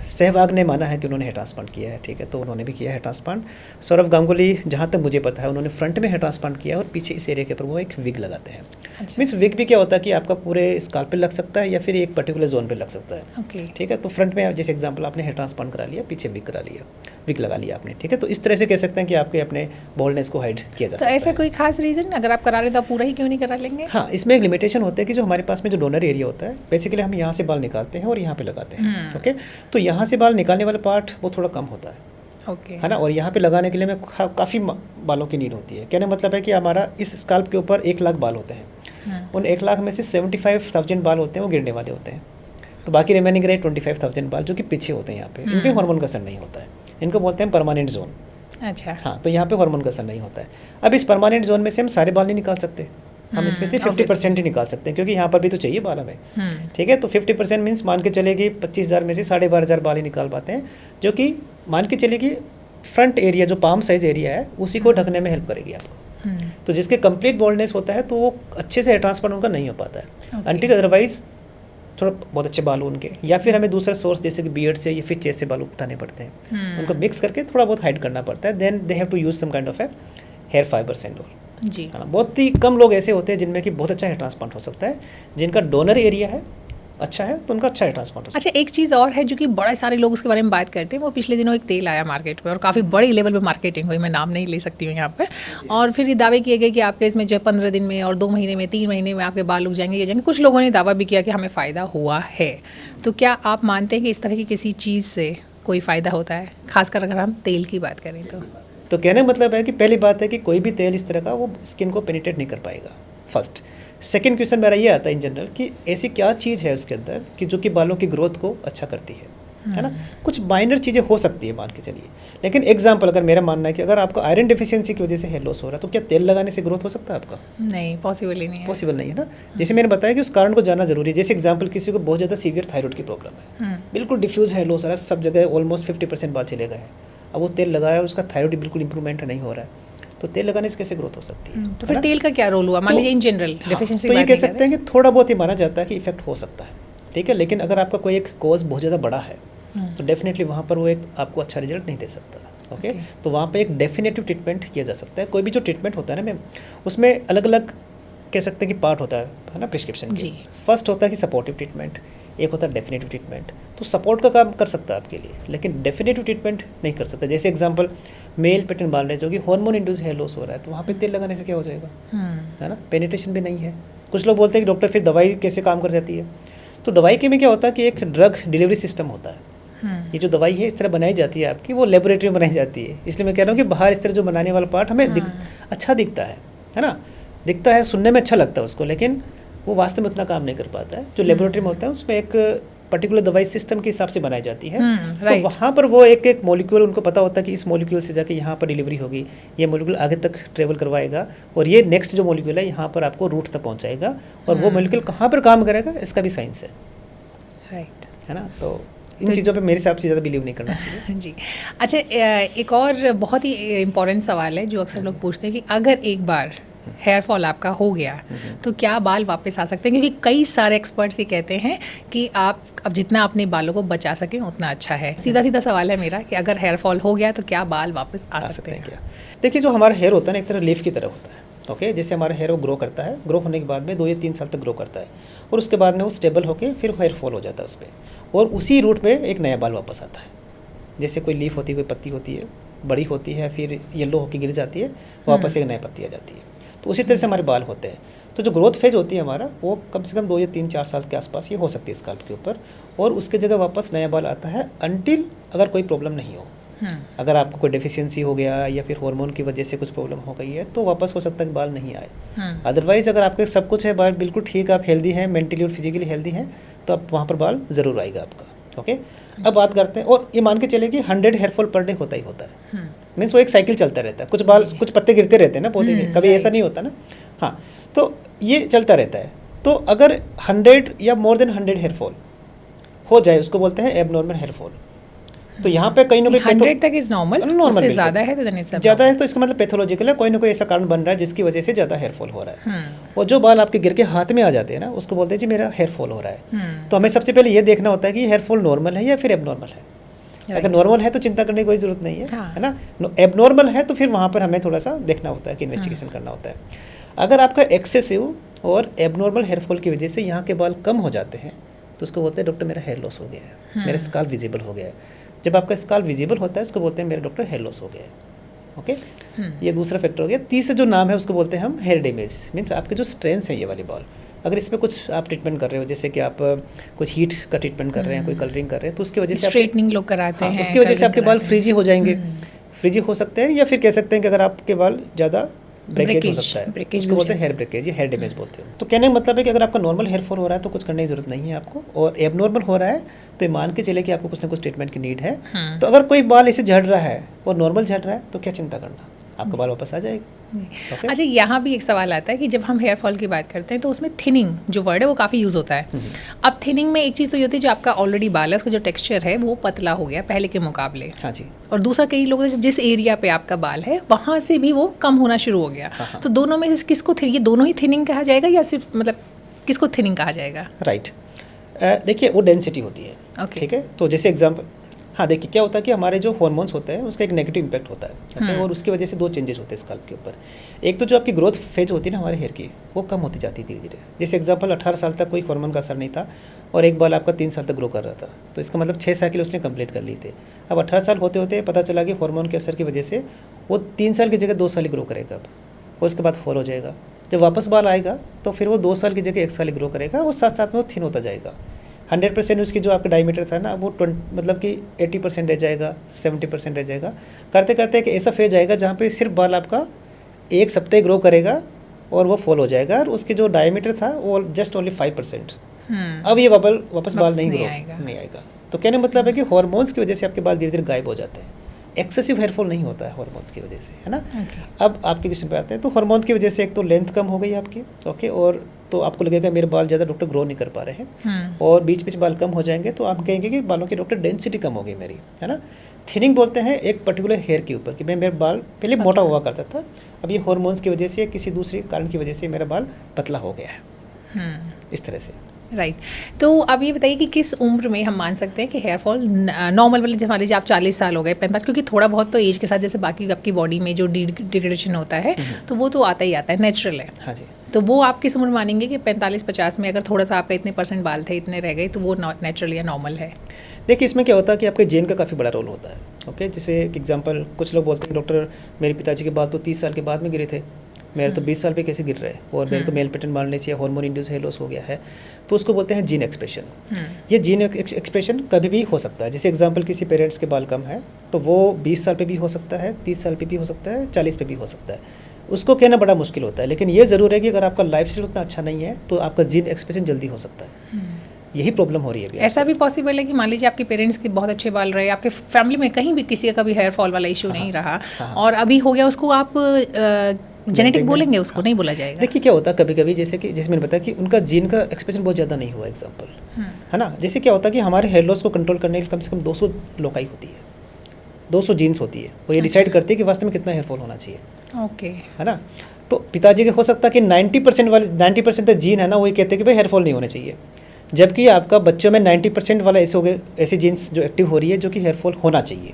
सहवाग ने माना है कि उन्होंने हेयर ट्रांसप्लांट किया है, ठीक है, तो उन्होंने भी किया है ट्रांसप्लांट। सौरभ गांगुली, जहाँ तक मुझे पता है, उन्होंने फ्रंट में हेयर ट्रांसप्लांट किया है और पीछे इस एरिया के ऊपर वो एक विग लगाते हैं। मीन्स विग भी क्या होता है कि आपका पूरे स्काल्प पे लग सकता है या फिर एक पर्टिकुलर जोन पे लग सकता है। ठीक है, तो फ्रंट में जैसे एग्जांपल आपने हेयर ट्रांसप्लांट करा लिया, पीछे विग करा लिया, विग लगा लिया आपने, ठीक है, तो इस तरह से कह सकते हैं कि आपके अपने बॉल्डनेस को हाइड किया जा सकता है। तो ऐसा कोई खास रीज़न अगर आप करा रहे तो आप पूरा ही क्यों नहीं करा लेंगे? हाँ, इसमें एक लिमिटेशन होता है कि जो हमारे पास में जो डोनर एरिया होता है, बेसिकली हम यहाँ से बाल निकालते हैं और यहाँ पे लगाते हैं। ओके, तो यहाँ से बाल निकालने वाला पार्ट वो थोड़ा कम होता है, है ना, और यहाँ पे लगाने के लिए हमें काफ़ी बालों की नीड होती है। कहने मतलब है कि हमारा इस स्काल्प के ऊपर 1 लाख बाल होते हैं, उन 1 लाख में से 75,000 बाल होते हैं वो गिरने वाले होते हैं, तो बाकी रिमेनिंग रहे 25,000 बाल जो कि पीछे होते हैं यहाँ पे। इन पे हार्मोन का असर नहीं होता है, इनको बोलते हैं परमानेंट जोन। अच्छा, हाँ, तो यहाँ पे हार्मोन का असर नहीं होता है। अब इस परमानेंट जोन में से हम सारे बाल नहीं निकाल सकते, हम इसमें से 50% ही निकाल सकते हैं, क्योंकि यहाँ पर भी तो चाहिए बाल हमें। ठीक है, तो 50% मीन्स मान के चले कि 25,000 में से 12,500 बाल ही निकाल पाते हैं, जो कि मान के चले कि फ्रंट एरिया जो पाम साइज एरिया है उसी को ढकने में हेल्प करेगी आपको। तो जिसके कंप्लीट बॉल्डनेस होता है तो वो अच्छे से हेयर ट्रांसप्लांट उनका नहीं हो पाता है, अनटिल अदरवाइज थोड़ा बहुत अच्छे बाल उनके, या फिर हमें दूसरा सोर्स जैसे कि बियर्ड से या फिर चेस्ट से बाल उठाने पड़ते हैं, उनको मिक्स करके थोड़ा बहुत हाइड करना पड़ता है। Then they have to use some kind of a hair fibres and all. जी, है ना, बहुत ही कम लोग ऐसे होते हैं जिनमें कि बहुत अच्छा हेयर ट्रांसप्लांट हो सकता है, जिनका डोनर एरिया है अच्छा है तो उनका अच्छा हेयर ट्रांसप्लांट हो सकता है। अच्छा, एक चीज़ और है जो कि बड़े सारे लोग उसके बारे में बात करते हैं, वो पिछले दिनों एक तेल आया मार्केट में और काफ़ी बड़ी लेवल पे मार्केटिंग हुई, मैं नाम नहीं ले सकती हूँ यहाँ पर, और फिर ये दावे किए गए कि आपके इसमें जो 15 दिन में और 2 महीने में 3 महीने में आपके बाल उग जाएंगे, ये जाएंगे। कुछ लोगों ने दावा भी किया कि हमें फ़ायदा हुआ है, तो क्या आप मानते हैं कि इस तरह की किसी चीज़ से कोई फ़ायदा होता है, खासकर अगर हम तेल की बात करें तो कहने का मतलब है कि पहली बात है कि कोई भी तेल इस तरह का वो स्किन को पेनिट्रेट नहीं कर पाएगा, फर्स्ट। सेकेंड क्वेश्चन मेरा ये आता है इन जनरल कि ऐसी क्या चीज़ है उसके अंदर कि जो कि बालों की ग्रोथ को अच्छा करती है ना। कुछ माइनर चीज़ें हो सकती है मान के चलिए, लेकिन एग्जांपल अगर मेरा मानना है कि अगर आपको आयरन डेफिशिएंसी की वजह से हेयर लॉस हो रहा है, तो क्या तेल लगाने से ग्रोथ हो सकता है आपका? नहीं, पॉसिबल ही नहीं है। पॉसिबल नहीं है ना। जैसे मैंने बताया कि उस कारण को जानना जरूरी है। जैसे एग्जाम्पल किसी को बहुत ज़्यादा सीवियर थायराइड की प्रॉब्लम है, बिल्कुल डिफ्यूज हेयर लॉस हो रहा है, सब जगह ऑलमोस्ट 50% बाल चले गए हैं, अब वो तेल लगा रहा है, उसका थायराइड बिल्कुल इंप्रूवमेंट नहीं हो रहा है, तो तेल लगाने से कैसे ग्रोथ हो सकती है? तो फिर तेल का क्या रोल हुआ? मान लीजिए इन जनरल डेफिशिएंसी तो ये कह सकते हैं कि थोड़ा बहुत ही माना जाता है कि इफेक्ट हो सकता है, ठीक है, लेकिन अगर आपका कोई एक कॉज बहुत ज़्यादा बड़ा है तो डेफिनेटली वहाँ पर वो एक आपको अच्छा रिजल्ट नहीं दे सकता। ओके, तो वहाँ पे एक डेफिनेटिव ट्रीटमेंट किया जा सकता है। कोई भी जो ट्रीटमेंट होता है ना मैम, उसमें अलग अलग कह सकते हैं कि पार्ट होता है ना प्रिस्क्रिप्शन की। फर्स्ट होता है कि सपोर्टिव ट्रीटमेंट, एक होता है डेफिनेटिव ट्रीटमेंट। तो सपोर्ट का काम कर सकता है आपके लिए, लेकिन डेफिनेटिव ट्रीटमेंट नहीं कर सकता। जैसे एग्जांपल मेल पैटर्न बाल्डनेस जो कि हार्मोन इंड्यूस हेयर लॉस हो रहा है, तो वहाँ पे तेल लगाने से क्या हो जाएगा, है ना, पेनिट्रेशन भी नहीं है। कुछ लोग बोलते हैं कि डॉक्टर फिर दवाई कैसे काम कर जाती है, तो दवाई के में क्या होता है कि एक ड्रग डिलीवरी सिस्टम होता है। ये जो दवाई है इस तरह बनाई जाती है आपकी, वो लेबोरेटरी में बनाई जाती है, इसलिए मैं कह रहा हूँ कि बाहर इस तरह जो बनाने वाला पार्ट हमें अच्छा दिखता है ना, दिखता है, सुनने में अच्छा लगता है उसको, लेकिन वो वास्तव में उतना काम नहीं कर पाता है। जो लेबोरेटरी में होता है उसमें एक पर्टिकुलर दवाई सिस्टम के हिसाब से बनाई जाती है। तो राइट। वहाँ पर वो एक एक मॉलिक्यूल उनको पता होता है कि इस मॉलिक्यूल से जाके यहाँ पर डिलीवरी होगी, ये मॉलिक्यूल आगे तक ट्रेवल करवाएगा और ये नेक्स्ट जो मॉलिक्यूल है यहाँ पर आपको रूट तक पहुँचाएगा, और वो मॉलिक्यूल कहाँ पर काम करेगा इसका भी साइंस है। राइट। है ना, तो इन चीज़ों पे मेरे हिसाब से ज़्यादा बिलीव नहीं करना चाहिए। जी। अच्छा, एक और बहुत ही इम्पोर्टेंट सवाल है जो अक्सर लोग पूछते हैं कि अगर एक बार हेयर फॉल आपका हो गया तो क्या बाल वापस आ सकते हैं? क्योंकि कई सारे एक्सपर्ट्स ये कहते हैं कि आप अब जितना अपने बालों को बचा सकें उतना अच्छा है। सीधा सीधा सवाल है मेरा कि अगर हेयर फॉल हो गया तो क्या बाल वापस आ सकते हैं? क्या देखिए, जो हमारा हेयर होता है ना, एक तरह लीफ की तरह होता है। ओके, जैसे हमारा हेयर वो ग्रो करता है, ग्रो होने के बाद में 2 या 3 साल तक ग्रो करता है, और उसके बाद में वो स्टेबल होकर फिर हेयर फॉल हो जाता है उस पर, और उसी रूट में एक नया बाल वापस आता है। जैसे कोई लीफ होती है, कोई पत्ती होती है, बड़ी होती है, फिर येलो होकर गिर जाती है, वापस एक नई पत्ती आ जाती है। तो उसी तरह से हमारे बाल होते हैं। तो जो ग्रोथ फेज होती है हमारा, वो कम से कम 2 या 3-4 साल के आसपास ये हो सकती है स्काल्प के ऊपर, और उसके जगह वापस नया बाल आता है अनटिल अगर कोई प्रॉब्लम नहीं हो। अगर आपको कोई डेफिशिएंसी हो गया या फिर हार्मोन की वजह से कुछ प्रॉब्लम हो गई है तो वापस हो सकता है कि बाल नहीं आए। अदरवाइज अगर आपके सब कुछ है, बाल बिल्कुल ठीक, आप हेल्दी हैं, मेंटली और फिजिकली हेल्दी हैं, तो आप वहाँ पर बाल ज़रूर आएगा आपका। ओके, अब बात करते हैं, और ये मान के चले कि 100 हेयर फॉल पर डे होता ही होता है। मीन्स वो एक साइकिल चलता रहता है, कुछ बाल कुछ पत्ते गिरते रहते हैं ना पौधे के, कभी ऐसा नहीं होता ना। हाँ, तो ये चलता रहता है। तो अगर 100 या मोर देन 100 हेयर फॉल हो जाए, उसको बोलते हैं एबनॉर्मल हेयर फॉल। तो यहाँ पे कहीं ना कहीं 100 तक इज नॉर्मल, उससे ज़्यादा है तो then it's ज़्यादा है तो इसका मतलब पैथोलॉजिकल है, कोई ना कोई ऐसा कारण बन रहा है जिसकी वजह से ज़्यादा हेयर फॉल हो रहा है। और जो बाल आपके गिर के हाथ में आ जाते हैं ना, उसको बोलते हैं जी मेरा हेयर फॉल हो रहा है। तो हमें सबसे पहले ये देखना होता है कि हेयर फॉल नॉर्मल है या फिर एबनॉर्मल है। अगर नॉर्मल है तो चिंता करने की कोई ज़रूरत नहीं है, है ना। एबनॉर्मल है तो फिर वहाँ पर हमें थोड़ा सा देखना होता है कि इन्वेस्टिगेशन करना होता है। अगर आपका एक्सेसिव और एबनॉर्मल हेयर फॉल की वजह से यहाँ के बाल कम हो जाते हैं तो उसको बोलते हैं डॉक्टर मेरा हेयर लॉस हो गया है, मेरा स्काल्प विजिबल हो गया है। जब आपका स्काल्प विजिबल होता है उसको बोलते हैं मेरा डॉक्टर हेयर लॉस हो गया है। ओके, ये दूसरा फैक्टर हो गया। तीसरा जो नाम है उसको बोलते हैं हम हेयर डैमेज। मीन्स आपके जो स्ट्रेंथ्स हैं ये वाले बाल, अगर इसमें कुछ आप ट्रीटमेंट कर रहे हो, जैसे कि आप कुछ हीट का ट्रीटमेंट कर रहे हैं, कोई कलरिंग कर रहे हैं, तो उसकी वजह से स्ट्रेटनिंग लोग कराते हैं, उसकी वजह से आपके बाल फ्रीजी हो जाएंगे, फ्रीजी हो सकते हैं, या फिर कह सकते हैं कि अगर आपके बाल ज़्यादा ब्रेकेज हो सकता है, उसको बोलते हैं हेयर ब्रेकेज या हेयर डैमेज बोलते हैं। तो कहने का मतलब है कि अगर आपका नॉर्मल हेयर फॉल हो रहा है तो कुछ करने की जरूरत नहीं है आपको, और एबनॉर्मल हो रहा है तो मान के चले कि आपको कुछ ना कुछ ट्रीटमेंट की नीड है। तो अगर कोई बाल ऐसे झड़ रहा है और नॉर्मल झड़ रहा है तो क्या चिंता करना, आपका बाल वापस आ जाएगा। अच्छा, यहाँ भी एक सवाल आता है कि जब हम हेयर फॉल की बात करते हैं तो उसमें थिनिंग जो वर्ड है वो काफ़ी यूज़ होता है। अब थिनिंग में एक चीज़ तो ये होती है जो आपका ऑलरेडी बाल है उसका जो टेक्सचर है वो पतला हो गया पहले के मुकाबले। हाँ जी। और दूसरा, कई लोग जिस एरिया पे आपका बाल है वहाँ से भी वो कम होना शुरू हो गया। तो दोनों में से किसको ये दोनों ही थिनिंग कहा जाएगा या सिर्फ मतलब किसको थिनिंग कहा जाएगा? राइट, देखिए वो डेंसिटी होती है। ठीक है, तो जैसे एग्जाम्पल, हाँ देखिए क्या होता है कि हमारे जो हार्मोन्स होते हैं उसका एक नेगेटिव इम्पैक्ट होता है, और उसकी वजह से 2 चेंजेस होते हैं स्काल्प के ऊपर। एक तो जो आपकी ग्रोथ फेज होती है ना हमारे हेयर की, वो कम होती जाती है धीरे धीरे। जैसे एग्जांपल 18 साल तक कोई हार्मोन का असर नहीं था और एक बाल आपका 3 साल तक ग्रो कर रहा था, तो इसका मतलब 6 साइकिल उसने कंप्लीट कर ली थे। अब 18 साल होते होते पता चला कि हार्मोन के असर की वजह से वो 3 साल की जगह 2 साल ही ग्रो करेगा अब, और उसके बाद फॉल हो जाएगा। जब वापस बाल आएगा तो फिर वो 2 साल की जगह 1 साल ही ग्रो करेगा, और साथ साथ में वो थिन होता जाएगा। 100% उसकी जो आपका डायमीटर था ना वो 20 मतलब कि 80% रह जाएगा, 70% रह जाएगा। करते करते एक ऐसा फेज आएगा जहाँ पे सिर्फ बाल आपका 1 सप्ताह ग्रो करेगा और वो फॉल हो जाएगा, और उसके जो डायमीटर था वो जस्ट ओनली 5%। अब ये वापस बाल नहीं आएगा। तो कहने मतलब है कि हार्मोन्स की वजह से आपके बाल धीरे धीरे गायब हो जाते हैं। एक्सेसिव हेयर फॉल नहीं होता है हार्मोन्स की वजह से, है ना। अब आपके क्वेश्चन पे आते हैं, तो हार्मोन की वजह से एक तो लेंथ कम हो गई आपकी, ओके, और तो आपको लगेगा मेरे बाल ज़्यादा डॉक्टर ग्रो नहीं कर पा रहे हैं, और बीच बीच बाल कम हो जाएंगे तो आप कहेंगे कि बालों की डॉक्टर डेंसिटी कम हो गई मेरी, है ना। थिनिंग बोलते हैं एक पर्टिकुलर हेयर के ऊपर कि मेरे बाल पहले मोटा हुआ करता था, अब ये हार्मोन्स की वजह से या किसी दूसरे कारण की वजह से मेरा बाल पतला हो गया है, इस तरह से। राइट। तो अब ये बताइए कि किस उम्र में हम मान सकते हैं कि हेयर फॉल नॉर्मल वाले, जैसे मान लीजिए आप 40 साल हो गए, 45, क्योंकि थोड़ा बहुत तो एज के साथ जैसे बाकी आपकी बॉडी में जो डिग्रेडेशन होता है तो वो तो आता ही आता है, नेचुरल है। हाँ जी। तो वो आप किस उम्र मानेंगे कि 45-50 में अगर थोड़ा सा आपका इतने % बाल थे, इतने रह गए, तो वो नेचुरल या नॉर्मल है? देखिए इसमें क्या होता है कि आपके जीन का काफ़ी बड़ा रोल होता है। ओके, जैसे एग्जांपल कुछ लोग बोलते हैं डॉक्टर मेरे पिताजी के बाल तो 30 साल के बाद में गिरे थे, मेरे तो 20 साल पे कैसे गिर रहे हैं, और मेरे तो मेल पैटर्न मारने से हार्मोन इंड्यूस हेयर लॉस हो गया है, तो उसको बोलते हैं जीन एक्सप्रेशन। ये जीन एक्सप्रेशन कभी भी हो सकता है। जैसे एग्जांपल किसी पेरेंट्स के बाल कम है तो वो 20 साल पे भी हो सकता है, 30 साल पे भी हो सकता है, 40 पे भी हो सकता है, उसको कहना बड़ा मुश्किल होता है। लेकिन ये ज़रूर है कि अगर आपका लाइफ स्टाइल उतना अच्छा नहीं है तो आपका जीन एक्सप्रेशन जल्दी हो सकता है। यही प्रॉब्लम हो रही है अभी ऐसा भी पॉसिबल है कि मान लीजिए आपके पेरेंट्स के बहुत अच्छे बाल रहे, आपके फैमिली में कहीं भी किसी का कभी हेयर फॉल वाला इशू नहीं रहा और अभी हो गया, उसको आप जेनेटिक बोलेंगे, उसको नहीं बोला जाएगा? देखिए क्या होता है कभी कभी, जैसे मैंने बताया कि उनका जीन का एक्सप्रेशन बहुत ज़्यादा नहीं हुआ एग्जाम्पल, है ना। जैसे क्या होता है कि हमारे हेयर लॉस को कंट्रोल करने के लिए कम से कम 200 लोकाई होती है, 200 जीन्स होती है, वो ये डिसाइड करती है कि वास्तव में कितना हेयर फॉल होना चाहिए। ओके, है ना। तो पिताजी के हो सकता है कि 90% जीन है ना, वही कहते हैं कि भाई हेयर फॉल नहीं होने चाहिए, जबकि आपका बच्चों में 90% वाला ऐसे हो गए, ऐसी जीन्स जो एक्टिव हो रही है जो कि हेयर फॉल होना चाहिए,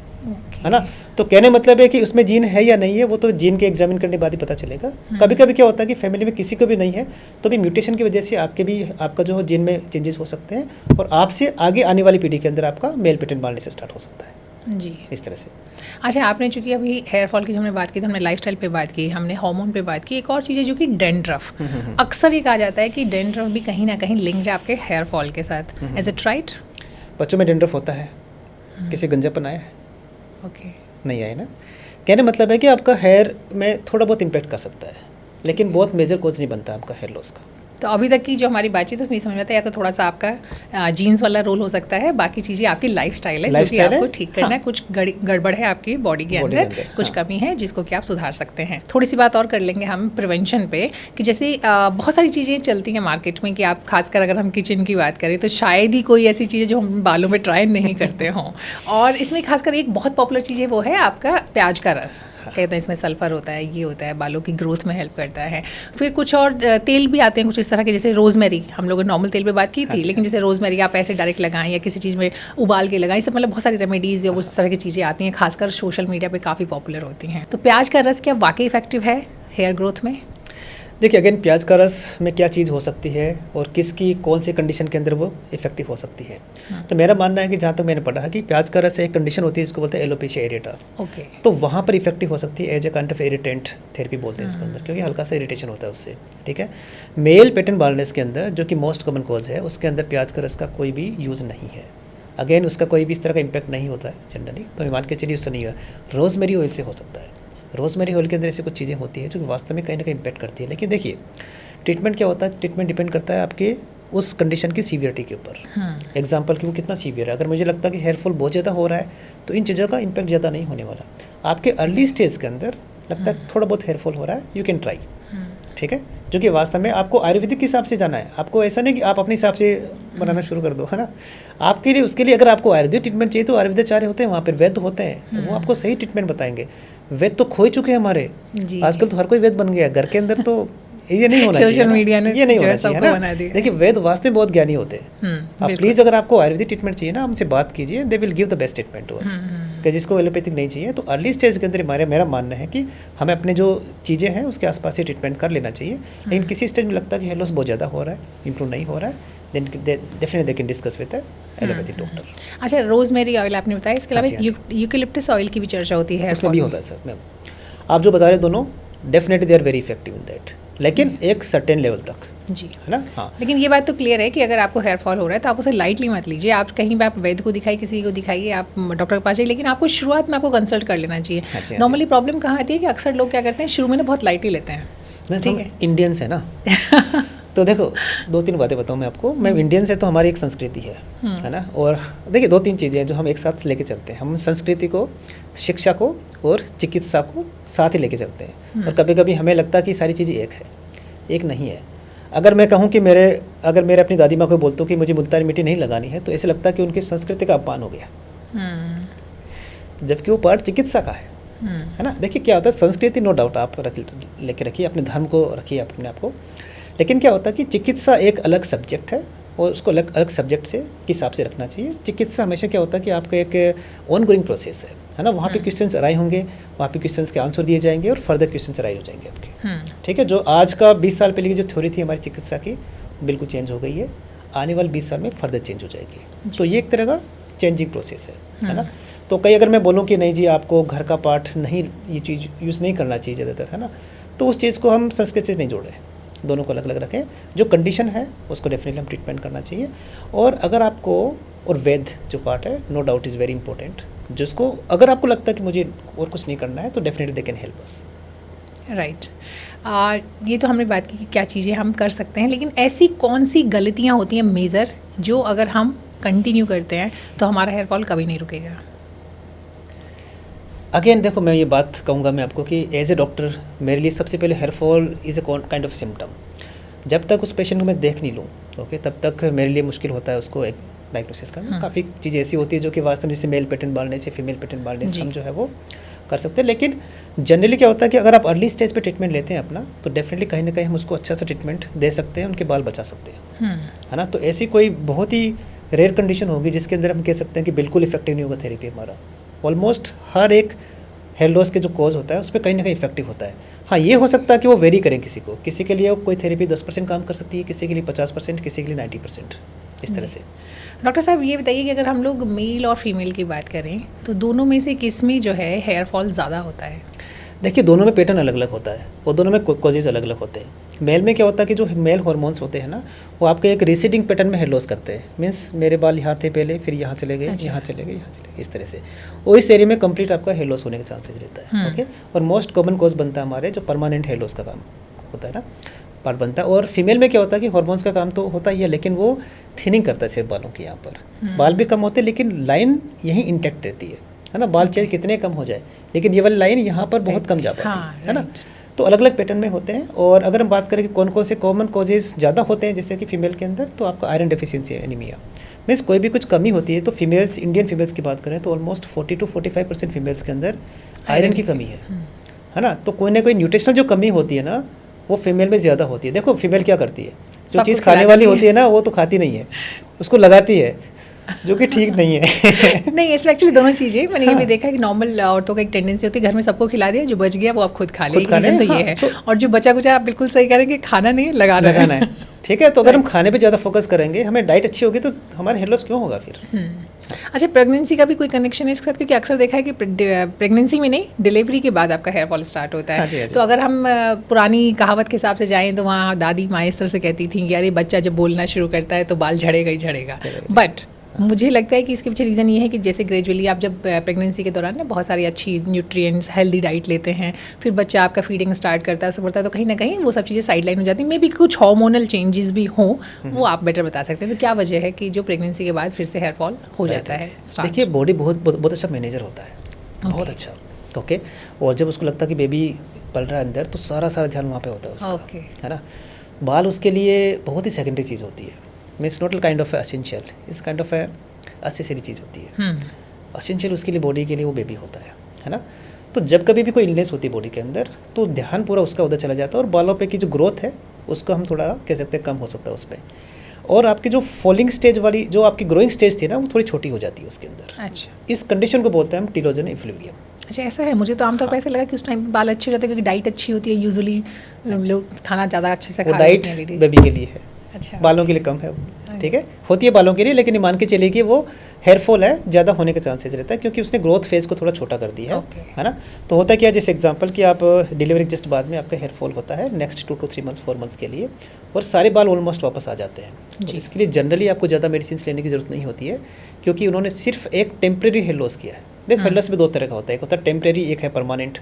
है ना। तो कहने मतलब है कि उसमें जीन है या नहीं है वो तो जीन के एग्जामिन करने के बाद ही पता चलेगा। कभी कभी क्या होता है कि फैमिली में किसी को भी नहीं है तो भी म्यूटेशन की वजह से आपका जो जीन में चेंजेस हो सकते हैं और आपसे आगे आने वाली पीढ़ी के अंदर आपका मेल पैटर्न बालने से स्टार्ट हो सकता है जी, इस तरह से। अच्छा, आपने चूंकि अभी हेयर फॉल की हमने बात की, तो हमने लाइफस्टाइल पे बात की, हमने हार्मोन पे बात की, एक और चीज़ है जो कि डेंड्रफ। अक्सर ये कहा जाता है कि डेंड्रफ भी कहीं ना कहीं लिंक्ड है आपके हेयर फॉल के साथ, इज इट राइट? बच्चों में डेंड्रफ होता है, किसी गंजापन आया है? ओके, नहीं आया ना। कहने मतलब है कि आपका हेयर में थोड़ा बहुत इम्पैक्ट कर सकता है, लेकिन बहुत मेजर कोज नहीं बनता आपका हेयर लॉस का। तो अभी तक की जो हमारी बातचीत है उसमें समझ में आता है या तो थोड़ा सा आपका जीन्स वाला रोल हो सकता है, बाकी चीज़ें आपकी लाइफस्टाइल है जो कि आपको ठीक करना है, कुछ गड़बड़ है आपकी बॉडी के अंदर, कुछ कमी है जिसको कि आप सुधार सकते हैं। थोड़ी सी बात और कर लेंगे हम प्रिवेंशन पे, कि जैसे बहुत सारी चीज़ें चलती हैं मार्केट में कि आप खासकर अगर हम किचन की बात करें तो शायद ही कोई ऐसी चीज़ जो हम बालों में ट्राई नहीं करते हों, और इसमें खासकर एक बहुत पॉपुलर चीज़ है वो है आपका प्याज का रस। कहते हैं इसमें सल्फर होता है, ये होता है, बालों की ग्रोथ में हेल्प करता है। फिर कुछ और तेल भी आते हैं कुछ इस तरह के, जैसे रोजमेरी, हम लोगों ने नॉर्मल तेल पे बात की थी, लेकिन जैसे रोजमेरी आप ऐसे डायरेक्ट लगाएं या किसी चीज़ में उबाल के लगाएं, सब मतलब बहुत सारी रेमेडीज़ या उस तरह की चीज़ें आती हैं, खासकर सोशल मीडिया पे काफ़ी पॉपुलर होती हैं। तो प्याज का रस क्या वाकई इफेक्टिव है हेयर ग्रोथ में? देखिए अगेन, प्याज का रस में क्या चीज़ हो सकती है और किसकी कौन सी कंडीशन के अंदर वो इफेक्टिव हो सकती है। तो मेरा मानना है कि जहाँ तक मैंने पढ़ा है कि प्याज का रस एक कंडीशन होती है, इसको बोलते हैं एलोपेशिया एरेटा। ओके, तो वहाँ पर इफेक्टिव हो सकती है as a kind of irritant therapy बोलते हैं इसके अंदर, क्योंकि हल्का सा इरिटेशन होता है उससे। ठीक है। मेल पैटर्न बाल्डनेस के अंदर जो कि मोस्ट कॉमन कॉज है, उसके अंदर प्याज का रस का कोई भी यूज़ नहीं है। अगेन उसका कोई भी इस तरह का इम्पैक्ट नहीं होता है जनरली, तो मान के चलिए उससे नहीं हुआ। रोजमेरी ऑयल से हो सकता है। रोजमेरी ऑयल के अंदर ऐसी कुछ चीज़ें होती है जो वास्तव में कहीं ना कहीं इम्पैक्ट करती है। लेकिन देखिए ट्रीटमेंट क्या होता है, ट्रीटमेंट डिपेंड करता है आपके उस कंडीशन की सीवियरिटी के ऊपर। एग्जाम्पल कि वो कितना सीवियर है। अगर मुझे लगता है कि हेयर फॉल बहुत ज़्यादा हो रहा है तो इन चीज़ों का इम्पैक्ट ज़्यादा नहीं होने वाला। आपके अर्ली स्टेज के अंदर लगता है थोड़ा बहुत हेयर फॉल हो रहा है, यू कैन ट्राई। ठीक है। जो कि वास्तव में आपको आयुर्वेदिक के हिसाब से जाना है, आपको ऐसा नहीं कि आप अपने हिसाब से बनाना शुरू कर दो, है ना। आपके लिए उसके लिए अगर आपको आयुर्वेदिक ट्रीटमेंट चाहिए तो आयुर्वेदाचार्य होते हैं, वहाँ पर वैद्य होते हैं, वो आपको सही ट्रीटमेंट बताएंगे। वैद्य तो खो ही चुके हैं हमारे, आजकल तो हर कोई वैद्य बन गया है घर के अंदर, तो ये नहीं होना चाहिए। सोशल मीडिया ने ये नहीं होना चाहिए ना। देखिए वैद्य वास्तव में बहुत ज्ञानी होते हैं। आप प्लीज़ अगर आपको आयुर्वेदिक ट्रीटमेंट चाहिए ना, हमसे बात कीजिए, they will give the best treatment to us. कि जिसको एलोपैथिक नहीं चाहिए तो अर्ली स्टेज के अंदर मेरा मानना है कि हमें अपने जो चीज़ें हैं उसके आसपास ही ट्रीटमेंट कर लेना चाहिए। लेकिन किसी स्टेज में लगता है कि हेयर लॉस बहुत ज़्यादा हो रहा है, इंप्रूव नहीं हो रहा है, then definitely they can discuss with allopathic doctor. अच्छा, रोजमेरी ऑयल आपने बताया, इसके अलावा यूकेलिप्टस ऑयल की भी चर्चा होती है, उसमें भी होता है सर मैम। आप जो बता रहे दोनों definitely they are very effective in that, लेकिन एक सर्टेन लेवल तक जी, है ना। हाँ, लेकिन ये बात तो क्लियर है कि अगर आपको हेयर फॉल हो रहा है तो आप उसे लाइटली मत लीजिए। आप कहीं भी आप वैद्य को दिखाइए, किसी को दिखाइए, आप डॉक्टर के पास जाइए, लेकिन आपको शुरुआत में आपको कंसल्ट कर लेना चाहिए। नॉर्मली प्रॉब्लम कहाँ आती है कि अक्सर लोग क्या करते हैं, शुरू में ना बहुत लाइटली लेते हैं। ठीक है, इंडियंस है ना तो देखो 2-3 बातें बताऊँ मैं आपको। मैं इंडियंस है तो हमारी एक संस्कृति है ना। और देखिए 2-3 चीज़ें हैं जो हम एक साथ लेके चलते हैं। हम संस्कृति को, शिक्षा को और चिकित्सा को साथ ही लेके चलते हैं। और कभी कभी हमें लगता है कि सारी चीज़ें एक है, एक नहीं है। अगर मैं कहूँ कि अगर मेरे अपनी दादी माँ को बोलता हूँ कि मुझे मुल्तानी मिट्टी नहीं लगानी है, तो ऐसे लगता है कि उनकी संस्कृति का अपमान हो गया, जबकि वो पार्ट चिकित्सा का है ना। देखिए क्या होता है, संस्कृति नो डाउट आप लेके रखिए, अपने धर्म को रखिए, अपने आप को। लेकिन क्या होता है कि चिकित्सा एक अलग सब्जेक्ट है और उसको अलग अलग सब्जेक्ट से के हिसाब से रखना चाहिए। चिकित्सा हमेशा क्या होता है कि आपका एक ऑन गोइंग प्रोसेस है ना। वहाँ पे क्वेश्चंस अराइज होंगे, वहाँ पे क्वेश्चंस के आंसर दिए जाएंगे और फर्दर क्वेश्चंस अराइज हो जाएंगे आपके। ठीक है। जो आज का 20 साल पहले की जो थ्योरी थी हमारी चिकित्सा की, बिल्कुल चेंज हो गई है। आने वाले 20 साल में फर्दर चेंज हो जाएगी। तो ये एक तरह का चेंजिंग प्रोसेस है ना। तो कई अगर मैं बोलूँ कि नहीं जी आपको घर का पार्ट नहीं, ये चीज़ यूज़ नहीं करना चाहिए ज़्यादातर, है ना, तो उस चीज़ को हम संस्कृति से नहीं जोड़ें, दोनों को अलग अलग रखें। जो कंडीशन है उसको डेफिनेटली हम ट्रीटमेंट करना चाहिए। और अगर आपको, और वैद्य जो पार्ट है no doubt is very important, जिसको अगर आपको लगता है कि मुझे और कुछ नहीं करना है तो definitely they can help us. Right. ये तो हमने बात की कि क्या चीज़ें हम कर सकते हैं, लेकिन ऐसी कौन सी गलतियाँ होती हैं मेजर जो अगर हम कंटिन्यू करते हैं तो हमारा हेयर फॉल कभी नहीं रुकेगा? अगेन देखो, मैं ये बात कहूँगा मैं आपको कि एज ए डॉक्टर मेरे लिए सबसे पहले hair fall is a kind of symptom. जब तक उस पेशेंट को मैं देख नहीं लूँ, ओके, तब तक मेरे लिए मुश्किल होता है उसको एक डायग्नोसिस करना। काफ़ी चीज़ें ऐसी होती है जो कि वास्तव में जैसे मेल पैटर्न बाल्डनेस या फीमेल पैटर्न बाल्डनेस हम जो है वो कर सकते हैं। लेकिन जनरली क्या होता है कि अगर आप अर्ली स्टेज पे ट्रीटमेंट लेते हैं अपना, तो डेफिनेटली कहीं ना कहीं हम उसको अच्छा सा ट्रीटमेंट दे सकते हैं, उनके बाल बचा सकते हैं, है ना। तो ऐसी कोई बहुत ही रेयर कंडीशन होगी जिसके अंदर हम कह सकते हैं कि बिल्कुल इफेक्टिव नहीं होगा थेरेपी हमारा। ऑलमोस्ट हर एक हेयर लॉस के जो कॉज होता है उस पर कहीं ना कहीं इफेक्टिव होता है। हाँ, ये हो सकता है कि वो वेरी करें किसी के लिए कोई थेरेपी 10% काम कर सकती है, किसी के लिए 50%, किसी के लिए 90%, इस तरह से। डॉक्टर साहब ये बताइए कि अगर हम लोग मेल और फीमेल की बात करें तो दोनों में से किस में जो है हेयर फॉल ज़्यादा होता है? देखिए, दोनों में पैटर्न अलग अलग होता है और दोनों में कॉजेज अलग अलग होते हैं। मेल में क्या होता है कि जो मेल हार्मोन्स होते हैं ना, वो आपके एक रिसीडिंग पैटर्न में हेयर लॉस करते हैं। मीन्स मेरे बाल यहाँ थे पहले, फिर यहाँ चले गए, यहाँ चले गए, यहाँ चले गए, इस तरह से। और इस एरिया में कंप्लीट आपका हेयर लॉस होने का चांसेज रहता है, ओके। और मोस्ट कॉमन कॉज बनता है हमारे जो परमानेंट हेयर लॉस का काम होता है ना, पार्ट बनता है। और फीमेल में क्या होता है कि हार्मोन्स का काम तो होता ही है, लेकिन वो थिनिंग करता है सिर्फ बालों की। यहाँ पर बाल भी कम होते हैं लेकिन लाइन यहीं इंटैक्ट रहती है ना। बाल चाहे कितने कम हो जाए लेकिन ये वाली लाइन यहाँ पर बहुत कम जा पाती है ना। तो अलग अलग पैटर्न में होते हैं। और अगर हम बात करें कि कौन कौन से कॉमन कॉजेज ज़्यादा होते हैं जैसे कि फीमेल के अंदर, तो आपका आयरन डेफिशिएंसी एनीमिया, मीन्स कोई भी कुछ कमी होती है। तो फीमेल्स, इंडियन फीमेल्स की बात करें तो ऑलमोस्ट 40 to 45% फीमेल्स के अंदर आयरन की कमी है ना। तो कोई ना कोई न्यूट्रिशनल जो कमी होती है ना, वो फीमेल में ज़्यादा होती है। देखो, फीमेल क्या करती है, जो चीज़ खाने वाली होती है ना वो तो खाती नहीं है, उसको लगाती है, जो कि ठीक नहीं है। नहीं, इसमें एक्चुअली दोनों चीज़ें मैंने ये भी देखा है कि नॉर्मल औरतों का एक टेंडेंसी होती है घर में सबको खिला दिया, जो बच गया वो आप खुद खा ले। रीज़न तो ये है। और जो बचा कुचा, आप बिल्कुल सही करें कि खाना नहीं, लगाना है। ठीक है, तो अगर हम खाने पे ज़्यादा फोकस करेंगे, हमें डाइट अच्छी होगी, तो हमारे हेयर लॉस क्यों होगा फिर? अच्छा, प्रेगनेंसी का भी कोई कनेक्शन है इसके साथ? क्योंकि अक्सर देखा है कि प्रेगनेंसी में नहीं, डिलीवरी के बाद आपका हेयर फॉल स्टार्ट होता है। हाँ जी। तो अगर हम पुरानी कहावत के हिसाब से जाएं तो वहाँ दादी माँ इस तरह से कहती थी कि अरे बच्चा जब बोलना शुरू करता है तो बाल झड़ेगा ही झड़ेगा। बट मुझे लगता है कि इसके पीछे रीज़न ये है कि जैसे ग्रेजुअली आप जब प्रेगनेंसी के दौरान ना बहुत सारी अच्छी न्यूट्रिएंट्स, हेल्दी डाइट लेते हैं, फिर बच्चा आपका फीडिंग स्टार्ट करता है, उससे बढ़ता है, तो कहीं ना कहीं वो सब चीज़ें साइड लाइन हो जाती हैं। मे बी कुछ हार्मोनल चेंजेस भी हों, वो आप बेटर बता सकते हैं। तो क्या वजह है कि जो प्रेगनेंसी के बाद फिर से हेयर फॉल हो जाता है? देखिए, बॉडी बहुत अच्छा मैनेजर होता है, बहुत अच्छा, ओके। और जब उसको लगता है कि बेबी पल रहा है अंदर, तो सारा ध्यान वहाँ पे होता है उसका, है ना। बाल उसके लिए बहुत ही सेकेंडरी चीज़ होती है, means not kind of essential, इस काइंड ऑफ असेसरी चीज़ होती है। एसेंशियल उसके लिए, बॉडी के लिए वो बेबी होता है ना। तो जब कभी भी कोई इलनेस होती है बॉडी के अंदर, तो ध्यान पूरा उसका उधर चला जाता है और बालों पे की जो ग्रोथ है उसको हम थोड़ा कह सकते हैं कम हो सकता है उस पर। और आपकी जो फॉलिंग स्टेज वाली जो आपकी ग्रोइंग स्टेज थी ना, वो थोड़ी छोटी हो जाती है उसके अंदर। अच्छा, इस कंडीशन को बोलते हैं हम टीलोजन इफ्लूवियम। अच्छा, ऐसा है। मुझे तो आमतौर पर ऐसा लगा कि उस टाइम बाल अच्छे हो जाते हैं क्योंकि डाइट अच्छी होती है, यूजुअली लोग खाना ज़्यादा अच्छे से खा डाइट बेबी के लिए है, अच्छा, बालों के लिए कम है, ठीक है, होती है बालों के लिए, लेकिन मान के चलिए कि वो हेयर फॉल है ज़्यादा होने का चांसेस रहता है क्योंकि उसने ग्रोथ फेज को थोड़ा छोटा कर दिया है ना। तो होता क्या, जैसे एग्जांपल कि आप डिलीवरी जस्ट बाद में आपका हेयर फॉल होता है नेक्स्ट 2 to 3 months 4 months के लिए, और सारे बाल ऑलमोस्ट वापस आ जाते हैं। तो इसके लिए जनरली आपको ज़्यादा मेडिसिन लेने की जरूरत नहीं होती है क्योंकि उन्होंने सिर्फ एक टेम्प्रेरी हेयर लॉस किया है। देखो, हेयर लॉस भी 2 तरह का होता है, एक होता है टेम्प्रेरी, एक है परमानेंट।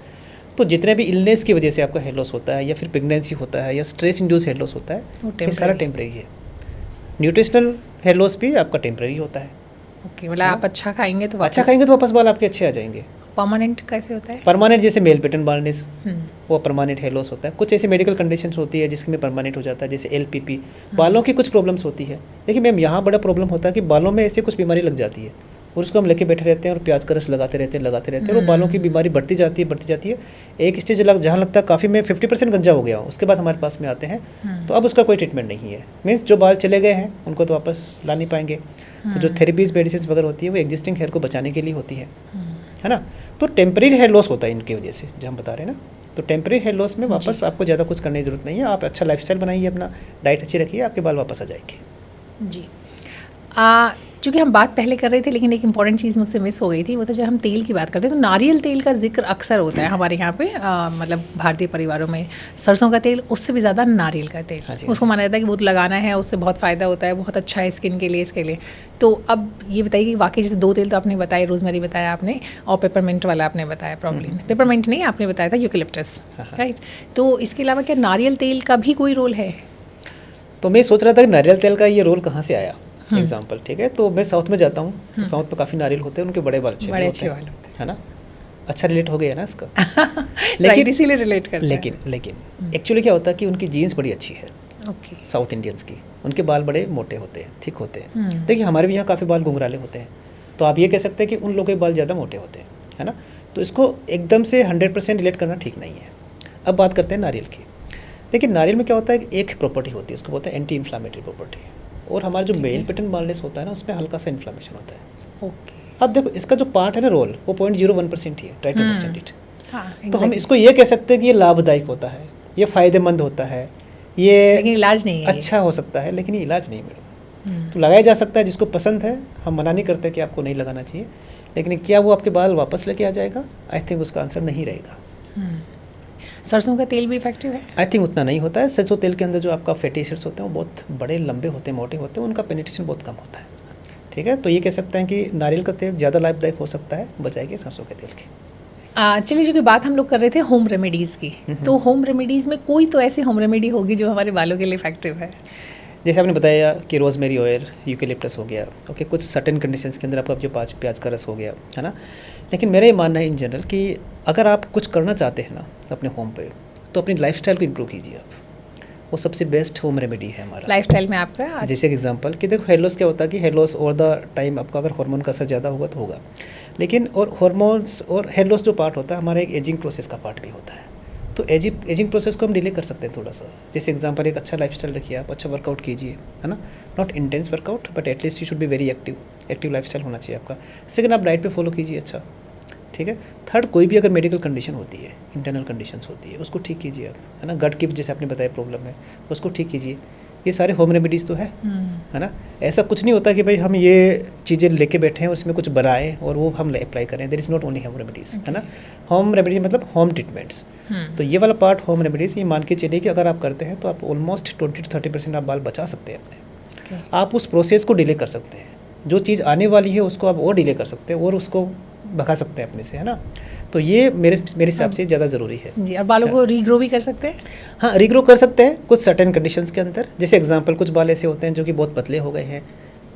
तो जितने भी इलनेस की वजह से आपका हेयर लॉस होता है या फिर प्रेगनेंसी होता है या स्ट्रेस इंड्यूस हेयर लॉस होता है, ये सारा टेम्प्रेरी है। न्यूट्रिशनल हेयर लॉस भी आपका टेम्प्रेरी होता है। ओके, मतलब आप अच्छा खाएंगे तो वापस बाल आपके अच्छे आ जाएंगे। परमानेंट कैसे होता है? परमानेंट जैसे मेल पैटर्न बाल्डनेस, वो परमानेंट हेयर लॉस होता है। कुछ ऐसी मेडिकल कंडीशंस होती है जिसमें परमानेंट हो जाता है, जैसे LPP, बालों की कुछ प्रॉब्लम्स होती है। देखिए मैम, यहाँ बड़ा प्रॉब्लम होता है कि बालों में ऐसे कुछ बीमारी लग जाती है और उसको हम लेके बैठे रहते हैं और प्याज का रस लगाते रहते हैं और बालों की बीमारी बढ़ती जाती है। एक स्टेज जहाँ लगता है काफ़ी मैं 50% गंजा हो गया हूँ, उसके बाद हमारे पास में आते हैं तो अब उसका कोई ट्रीटमेंट नहीं है। मीन्स जो बाल चले गए हैं उनको तो वापस ला नहीं पाएंगे। तो जो थेरेपीज मेडिसिन वगैरह होती है वो एग्जिस्टिंग हेयर को बचाने के लिए होती है ना। तो टेम्परेरी हेयर लॉस होता है इनकी वजह से, जो हम बता रहे हैं ना। तो टेम्परेरी हेयर लॉस में वापस आपको ज़्यादा कुछ करने की जरूरत नहीं है। आप अच्छा लाइफस्टाइल बनाइए, अपना डाइट अच्छी रखिए, आपके बाल वापस आ जाएंगे। जी, चूँकि हम बात पहले कर रहे थे लेकिन एक इंपॉर्टेंट चीज़ मुझसे मिस हो गई थी, वो था जब हम तेल की बात करते हैं तो नारियल तेल का जिक्र अक्सर होता है हमारे यहाँ पे, मतलब भारतीय परिवारों में सरसों का तेल उससे भी ज़्यादा नारियल का तेल, हाँ जी, उसको माना जाता है कि वो तो लगाना है, उससे बहुत फ़ायदा होता है, बहुत अच्छा है स्किन के लिए, इसके लिए। तो अब ये बताइए कि वाकई जैसे 2 तेल तो आपने बताए, रोज़मेरी बताया आपने और पेपरमिंट वाला आपने बताया, प्रॉब्लम पेपरमिंट नहीं आपने बताया था यूकेलिप्टस, राइट। तो इसके अलावा क्या नारियल तेल का भी कोई रोल है? तो मैं सोच रहा था कि नारियल तेल का ये रोल कहाँ से आया, एग्जाम्पल, ठीक है। तो मैं साउथ में जाता हूँ, तो साउथ में काफ़ी नारियल होते हैं, उनके बड़े बाल बड़े अच्छे वाले होते हैं, है ना। अच्छा रिलेट हो गया ना इसका। लेकिन इसीलिए रिलेट करते हैं। लेकिन एक्चुअली क्या होता है कि उनकी जीन्स बड़ी अच्छी है, ओके, साउथ इंडियंस की। उनके बाल बड़े मोटे होते हैं, थिक होते हैं। देखिए हमारे भी यहाँ काफ़ी बाल घुंघराले होते हैं, तो आप ये कह सकते हैं कि उन लोगों के बाल ज़्यादा मोटे होते हैं, है ना। तो इसको एकदम से 100% रिलेट करना ठीक नहीं है। अब बात करते हैं नारियल की। देखिए नारियल में क्या होता है, एक प्रॉपर्टी होती है, उसको बोलते हैं एंटी इन्फ्लामेटरी प्रॉपर्टी। और हमारा जो मेल पैटर्न बालनेस होता है ना, उसमें हल्का सा इन्फ्लामेशन होता है। ओके, अब देखो इसका जो पार्ट है ना रोल, वो 0.01% ही है, ट्राई टू अंडरस्टैंड इट। हाँ, तो हम इसको ये कह सकते हैं कि ये लाभदायक होता है, ये फ़ायदेमंद होता है, ये लेकिन इलाज नहीं है, अच्छा हो सकता है, लेकिन ये इलाज नहीं मैडम। तो लगाया जा सकता है, जिसको पसंद है, हम मना नहीं करते कि आपको नहीं लगाना चाहिए, लेकिन क्या वो आपके बाल वापस लेके आ जाएगा? आई थिंक उसका आंसर नहीं रहेगा। सरसों का तेल भी इफेक्टिव है? आई थिंक उतना नहीं होता है। सरसों तेल के अंदर जो आपका फैटी एसिड्स होते हैं वो बहुत बड़े लंबे होते हैं, मोटे होते हैं, उनका पेनिट्रेशन बहुत कम होता है, ठीक है। तो ये कह सकते हैं कि नारियल का तेल ज़्यादा लाभदायक हो सकता है बजाय कि सरसों के तेल के। चलिए, जो कि बात हम लोग कर रहे थे होम रेमेडीज़ की, तो होम रेमेडीज़ में कोई तो ऐसी होम रेमेडी होगी जो हमारे बालों के लिए इफेक्टिव है। जैसे आपने बताया कि रोज़मेरी ऑयल, यूकेलिप्टस हो गया, ओके, कुछ सर्टेन कंडीशंस के अंदर आपका जो प्याज का रस हो गया, है ना। लेकिन मेरा ये मानना है इन जनरल कि अगर आप कुछ करना चाहते हैं ना अपने होम पे, तो अपनी लाइफस्टाइल को इम्प्रूव कीजिए आप। वो सबसे बेस्ट होम रेमेडी है हमारा लाइफस्टाइल में आपका। जैसे एक एग्जांपल कि देखो हेयर लॉस क्या होता है कि hair loss over the time आपका अगर हार्मोन का असर ज़्यादा होगा तो होगा, लेकिन और हार्मोन्स और हेयर लॉस जो पार्ट होता है हमारा एक एजिंग प्रोसेस का पार्ट भी होता है। तो एजिंग प्रोसेस को हम डिले कर सकते हैं थोड़ा सा। जैसे एग्जांपल, एक अच्छा लाइफस्टाइल रखिए आप, अच्छा वर्कआउट कीजिए, है ना। Not intense workout but at least you should be very active lifestyle होना चाहिए आपका। सेकंड, आप डाइट पे फॉलो कीजिए, अच्छा, ठीक है। थर्ड, कोई भी अगर मेडिकल कंडीशन होती है, इंटरनल कंडीशंस होती है, उसको ठीक कीजिए आप, है ना। गट की जैसे आपने बताया प्रॉब्लम है, उसको ठीक कीजिए। ये सारे होम रेमेडीज़ तो है ना। ऐसा कुछ नहीं होता कि भाई हम ये चीज़ें लेके बैठे हैं और उसमें कुछ बनाएं और वो हम अप्लाई करें। There is not only home remedies, है ना। होम रेमेडीज मतलब होम ट्रीटमेंट्स। तो ये वाला पार्ट होम रेमेडीज़, ये मान के चलिए कि अगर आप करते हैं तो आप ऑलमोस्ट 20 to 30% आप बाल बचा सकते हैं अपने। आप उस प्रोसेस को डिले कर सकते हैं, जो चीज़ आने वाली है उसको आप और डिले कर सकते हैं और उसको भगा सकते हैं अपने से, है ना। तो ये मेरे हिसाब से ज़्यादा ज़रूरी है जी। और बालों को रीग्रो भी कर सकते हैं? हाँ, रीग्रो कर सकते हैं कुछ सर्टेन कंडीशंस के अंदर। जैसे एग्जांपल, कुछ बाल ऐसे होते हैं जो कि बहुत पतले हो गए हैं,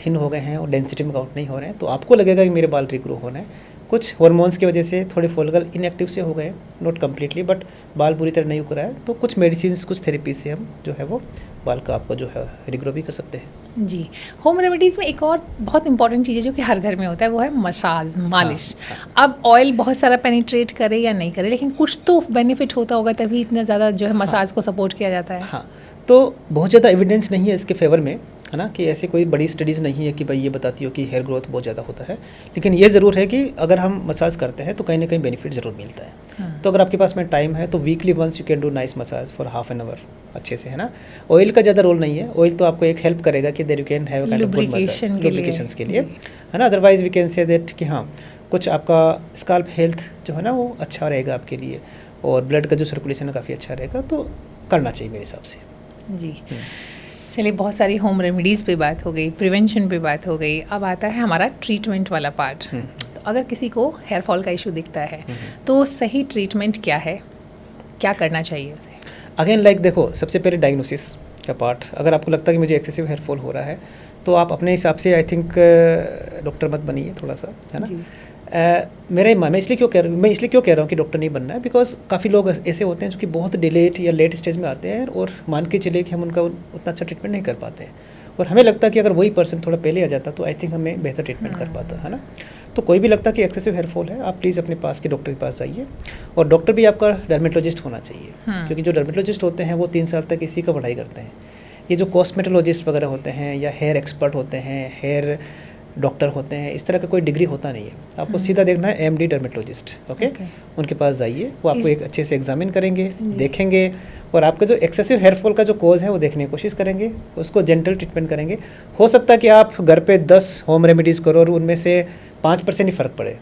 थिन हो गए हैं और डेंसिटी में काउंट नहीं हो रहे हैं, तो आपको लगेगा कि मेरे बाल रीग्रो होना है। कुछ हार्मोन्स की वजह से थोड़े फॉलिकल इनएक्टिव से हो गए, नॉट कम्प्लीटली बट बाल पूरी तरह नहीं उग रहा है, तो कुछ मेडिसिन, कुछ थेरेपी से हम जो है वो बाल का आपको जो है रीग्रो भी कर सकते हैं। जी। होम रेमेडीज़ में एक और बहुत इंपॉर्टेंट चीज़ है जो कि हर घर में होता है, वो है मसाज, मालिश। अब ऑयल बहुत सारा पेनिट्रेट करे या नहीं करे, लेकिन कुछ तो बेनिफिट होता होगा, तभी इतना ज़्यादा जो है मसाज को सपोर्ट किया जाता है। हाँ, तो बहुत ज़्यादा एविडेंस नहीं है इसके फेवर में, है ना, कि ऐसी कोई बड़ी स्टडीज़ नहीं है कि भाई ये बताती हो कि हेयर ग्रोथ बहुत ज़्यादा होता है। लेकिन ये ज़रूर है कि अगर हम मसाज करते हैं तो कहीं ना कहीं बेनिफिट ज़रूर मिलता है। तो अगर आपके पास में टाइम है तो weekly once you can do nice massage for half an hour अच्छे से, है ना। ऑयल का ज़्यादा रोल नहीं है, ऑयल तो आपको एक हेल्प करेगा कि there you can have kind of good massage lubrications के लिए, है ना। Otherwise we can say that कि हाँ, कुछ आपका स्काल्प हेल्थ जो है ना वो अच्छा रहेगा आपके लिए, और ब्लड का जो सर्कुलेशन है काफ़ी अच्छा रहेगा, तो करना चाहिए मेरे हिसाब से। जी। चलिए, बहुत सारी होम रेमेडीज़ पे बात हो गई, प्रिवेंशन पे बात हो गई, अब आता है हमारा ट्रीटमेंट वाला पार्ट। तो अगर किसी को हेयर फॉल का इशू दिखता है तो सही ट्रीटमेंट क्या है, क्या करना चाहिए उसे? अगेन लाइक देखो, सबसे पहले डायग्नोसिस का पार्ट। अगर आपको लगता है कि मुझे एक्सेसिव हेयर फॉल हो रहा है तो आप अपने हिसाब से आई थिंक डॉक्टर मत बनिए थोड़ा सा, है ना। मैं इसलिए क्यों कह रहा हूँ कि डॉक्टर नहीं बनना है, बिकॉज काफ़ी लोग ऐसे होते हैं जो कि बहुत डिलेट या लेट स्टेज में आते हैं और मान के चले कि हम उनका उतना अच्छा ट्रीटमेंट नहीं कर पाते हैं, और हमें लगता है कि अगर वही पर्सन थोड़ा पहले आ जाता तो आई थिंक हमें बेहतर ट्रीटमेंट कर पाता, है ना। तो कोई भी लगता है कि एक्सेसिव हेयर फॉल है, आप प्लीज़ अपने पास के डॉक्टर के पास जाइए, और डॉक्टर भी आपका डर्मेटोलॉजिस्ट होना चाहिए, क्योंकि जो डर्मेटोलॉजिस्ट होते हैं वो 3 साल तक इसी का पढ़ाई करते हैं। ये जो कॉस्मेटोलॉजिस्ट वगैरह होते हैं या हेयर एक्सपर्ट होते हैं, हेयर डॉक्टर होते हैं, इस तरह का कोई डिग्री होता नहीं है। आपको सीधा देखना है MD डर्मेटोलॉजिस्ट, ओके, उनके पास जाइए, वो आपको एक अच्छे से एग्जामिन करेंगे, देखेंगे, और आपका जो एक्सेसिव हेयर फॉल का जो कोज है वो देखने की कोशिश करेंगे, उसको जेंटल ट्रीटमेंट करेंगे। हो सकता है कि आप घर पे 10 होम रेमेडीज़ करो और उनमें से 5% ही फ़र्क पड़े।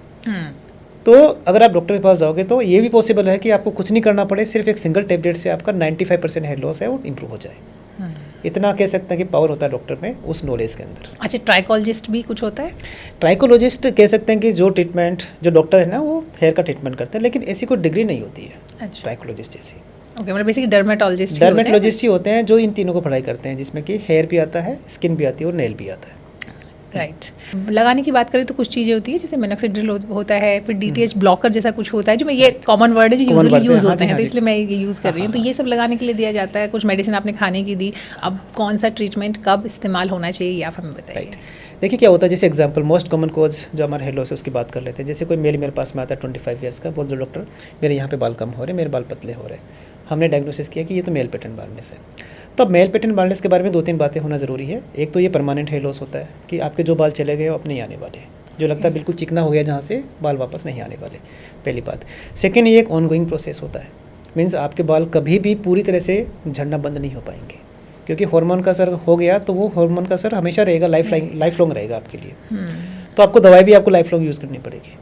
तो अगर आप डॉक्टर के पास जाओगे तो ये भी पॉसिबल है कि आपको कुछ नहीं करना पड़े, सिर्फ एक सिंगल टेबलेट से आपका 95% हेयर लॉस है वो इम्प्रूव हो जाए। इतना कह सकते हैं कि पावर होता है डॉक्टर में उस नॉलेज के अंदर। अच्छा, ट्राइकोलॉजिस्ट भी कुछ होता है? ट्राइकोलॉजिस्ट कह सकते हैं कि जो ट्रीटमेंट जो डॉक्टर है ना वो हेयर का ट्रीटमेंट करते हैं, लेकिन ऐसी कोई डिग्री नहीं होती है। अच्छा। ट्राइकोलॉजिस्ट जैसी। ओके, मतलब बेसिकली डर्मेटोलॉजिस्ट ही होते हैं जो इन तीनों को पढ़ाई करते हैं, जिसमें कि हेयर भी आता है, स्किन भी आती है और नेल भी आता है। राइट। लगाने की बात करें तो कुछ चीज़ें होती है, जैसे मिनोक्सिडिल होता है, फिर DTH ब्लॉकर जैसा कुछ होता है, जो मैं ये कॉमन वर्ड है जो यूजुअली यूज़ होते हैं, तो इसलिए मैं ये यूज़ कर रही हूँ। तो ये सब लगाने के लिए दिया जाता है। कुछ मेडिसिन आपने खाने की दी, अब कौन सा ट्रीटमेंट कब इस्तेमाल होना चाहिए ये आप हमें बताइए। देखिए क्या होता है, जैसे एग्जांपल मोस्ट कॉमन कोज जो हमारे हेयर लॉस है उसकी बात कर लेते हैं। जैसे कोई मेरे पास में आता है 25 ईयर्स का, बोल दो डॉक्टर मेरे यहाँ पे बाल कम हो रहे हैं, मेरे बाल पतले हो रहे हैं। हमने डायग्नोसिस किया कि ये तो मेल पैटर्न बाल्डनेस है। तो अब मेल पैटर्न बाल्डनेस के बारे में 2-3 बातें होना ज़रूरी है। एक तो ये परमानेंट हेयर लॉस होता है कि आपके जो बाल चले गए वो अपने ही आने वाले हैं, जो लगता है बिल्कुल चिकना हो गया जहाँ से बाल वापस नहीं आने वाले, पहली बात। सेकेंड, ये एक ऑनगोइंग प्रोसेस होता है, मीन्स आपके बाल कभी भी पूरी तरह से झड़ना बंद नहीं हो पाएंगे, क्योंकि हार्मोन का असर हो गया तो वो हार्मोन का असर हमेशा रहेगा, लाइफ लॉन्ग रहेगा आपके लिए। तो आपको दवाई भी आपको लाइफ लॉन्ग यूज़ करनी पड़ेगी।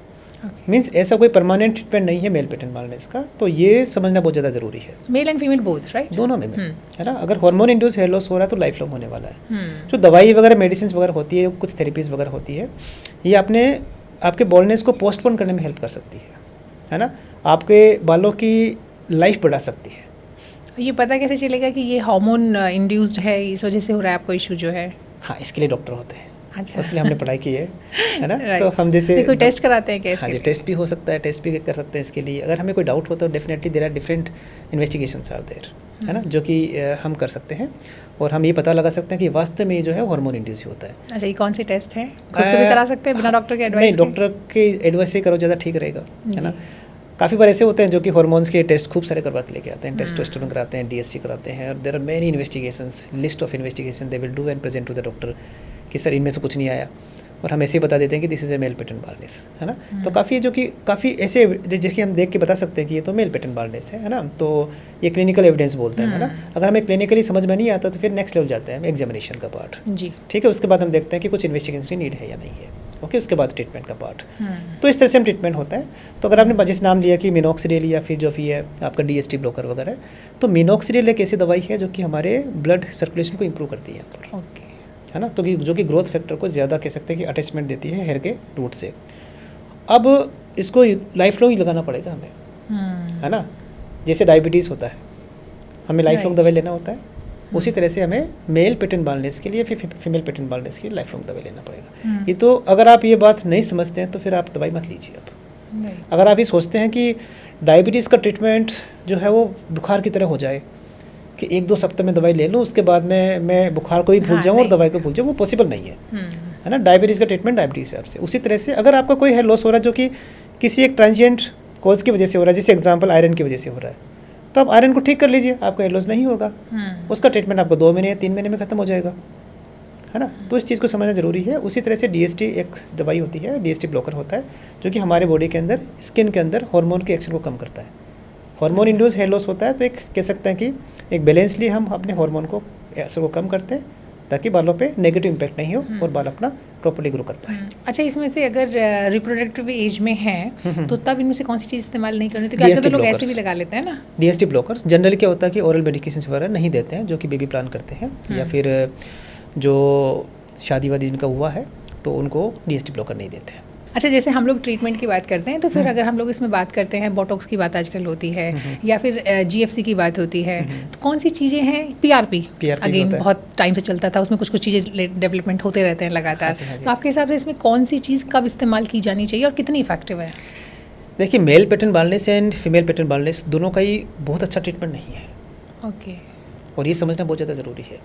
मीन्स ऐसा कोई परमानेंट ट्रीटमेंट नहीं है मेल पैटर्न बाल्डनेस का, तो ये समझना बहुत ज़्यादा ज़रूरी है। Male and female both, right? दोनों में है ना। अगर हार्मोन इंड्यूस हेयर लॉस हो रहा है तो लाइफ लॉन्ग होने वाला है। जो दवाई वगैरह मेडिसिन वगैरह होती है, कुछ थेरेपीज़ वगैरह होती है, ये आपके बॉल्डनेस को पोस्टपोन करने में हेल्प कर सकती है ना। आपके बालों की लाइफ बढ़ा सकती है। ये पता कैसे चलेगा कि ये हार्मोन इंड्यूस्ड है, इस वजह से हो रहा है आपको इशू जो है? हाँ, इसके लिए डॉक्टर होते हैं। अच्छा, उसके लिए हमने पढ़ाई की है ना। तो हम जैसे कोई टेस्ट कराते हैं क्या इसके लिए? हाँ, टेस्ट भी हो सकता है, टेस्ट भी कर सकते हैं इसके लिए। अगर हमें कोई डाउट होता है, definitely there are different investigations are there, है ना, जो कि हम कर सकते हैं और हम ये पता लगा सकते हैं कि वास्तव में ये जो है हार्मोन इंड्यूस होता है। अच्छा, ये कौन सी टेस्ट है? खुद से भी करा सकते हैं बिना डॉक्टर के एडवाइस? नहीं, डॉक्टर के एडवाइस से करो, ज़्यादा ठीक रहेगा, है ना। काफ़ी बार ऐसे होते हैं जो कि हार्मोन्स के टेस्ट खूब सारे करवा के लेके आते हैं, टेस्टोस्टेरोन कराते हैं, DST कराते हैं, और there are many investigations, list of investigation they will do and present to the doctor कि सर इनमें से कुछ नहीं आया, और हम ऐसे ही बता देते हैं कि this is a mail pattern baldness, है ना। तो काफ़ी ऐसे जैसे हम देख के बता सकते हैं कि ये तो मेल पैटर्न बाल्डनेस है ना। तो ये क्लिनिकल एविडेंस बोलते हैं, है ना। अगर हमें क्लिनिकली समझ में नहीं आता तो फिर नेक्स्ट लेवल जाते हैं एग्जामिनेशन का पार्ट जी, ठीक है। उसके बाद हम देखते हैं कि कुछ इन्वेस्टिगेशन की नीड है या नहीं है, ओके। उसके बाद ट्रीटमेंट का पार्ट। तो इस तरह से हम ट्रीटमेंट होता है। तो अगर आपने जिस नाम लिया कि मिनोक्सिडिल या फिर जो भी है आपका DST ब्लॉकर वगैरह, तो मिनोक्सिडिल एक ऐसी दवाई है जो कि हमारे ब्लड सर्कुलेशन को इम्प्रूव करती है, ओके, है ना। तो जो कि ग्रोथ फैक्टर को ज़्यादा कह सकते हैं कि अटैचमेंट देती है हेयर के रूट से। अब इसको लाइफ लॉन्ग ही लगाना पड़ेगा हमें, है ना। जैसे डायबिटीज़ होता है, हमें लाइफ लॉन्ग दवाई लेना होता है, उसी तरह से हमें मेल पैटर्न बाल्डनेस के लिए फिर फीमेल पैटर्न बाल्डनेस के लिए लाइफ लॉन्ग दवाई लेना पड़ेगा। ये तो अगर आप ये बात नहीं समझते हैं तो फिर आप दवाई मत लीजिए। अब अगर आप ये सोचते हैं कि डायबिटीज़ का ट्रीटमेंट जो है वो बुखार की तरह हो जाए कि 1-2 सप्ताह में दवाई ले लूँ, उसके बाद में मैं बुखार को भी भूल जाऊँ और दवाई को भूल जाऊँ, वो पॉसिबल नहीं है ना। डायबिटीज़ का ट्रीटमेंट डायबिटीज़ है आपसे। उसी तरह से अगर आपका कोई हेयर लॉस हो रहा है जो कि किसी एक ट्रांजिएंट कॉज की वजह से हो रहा है, जैसे एग्जाम्पल आयरन की वजह से हो रहा है, तो आप आयरन को ठीक कर लीजिए, आपका हेयर लॉस नहीं होगा। उसका ट्रीटमेंट आपको 2 महीने या 3 महीने में ख़त्म हो जाएगा, है ना। तो इस चीज़ को समझना ज़रूरी है। उसी तरह से DST एक दवाई होती है, DST ब्लॉकर होता है, जो कि हमारे बॉडी के अंदर स्किन के अंदर हार्मोन के एक्शन को कम करता है। हार्मोन इंड्यूस हेयर लॉस होता है तो एक कह सकते हैं कि एक बैलेंसली हम अपने हार्मोन को असर को कम करते हैं ताकि बालों पे नेगेटिव इम्पैक्ट नहीं हो और बाल अपना प्रॉपर्ली ग्रो कर पाए। अच्छा, इसमें से अगर रिप्रोडक्टिव एज में हैं तो तब इनमें से कौन सी चीज़ इस्तेमाल नहीं करनी? तो आजकल तो लोग ऐसे भी लगा लेते हैं ना। DST ब्लॉकर्स जनरली क्या होता है कि ओरल मेडिकेशन वगैरह नहीं देते हैं, जो कि बेबी प्लान करते हैं या फिर जो शादी वादी जिनका हुआ है तो उनको DST ब्लॉकर नहीं देते हैं। अच्छा, जैसे हम लोग ट्रीटमेंट की बात करते हैं तो फिर अगर हम लोग इसमें बात करते हैं, बोटॉक्स की बात आजकल होती है या फिर GFC की बात होती है, तो कौन सी चीज़ें हैं? PRP अगेन बहुत टाइम से चलता था, उसमें कुछ चीज़ें डेवलपमेंट होते रहते हैं लगातार। तो आपके हिसाब से इसमें कौन सी चीज़ कब इस्तेमाल की जानी चाहिए और कितनी इफेक्टिव है? देखिए, mail pattern baldness and female pattern baldness दोनों का ही बहुत अच्छा ट्रीटमेंट नहीं है, ओके। और ये समझना बहुत ज़्यादा ज़रूरी है।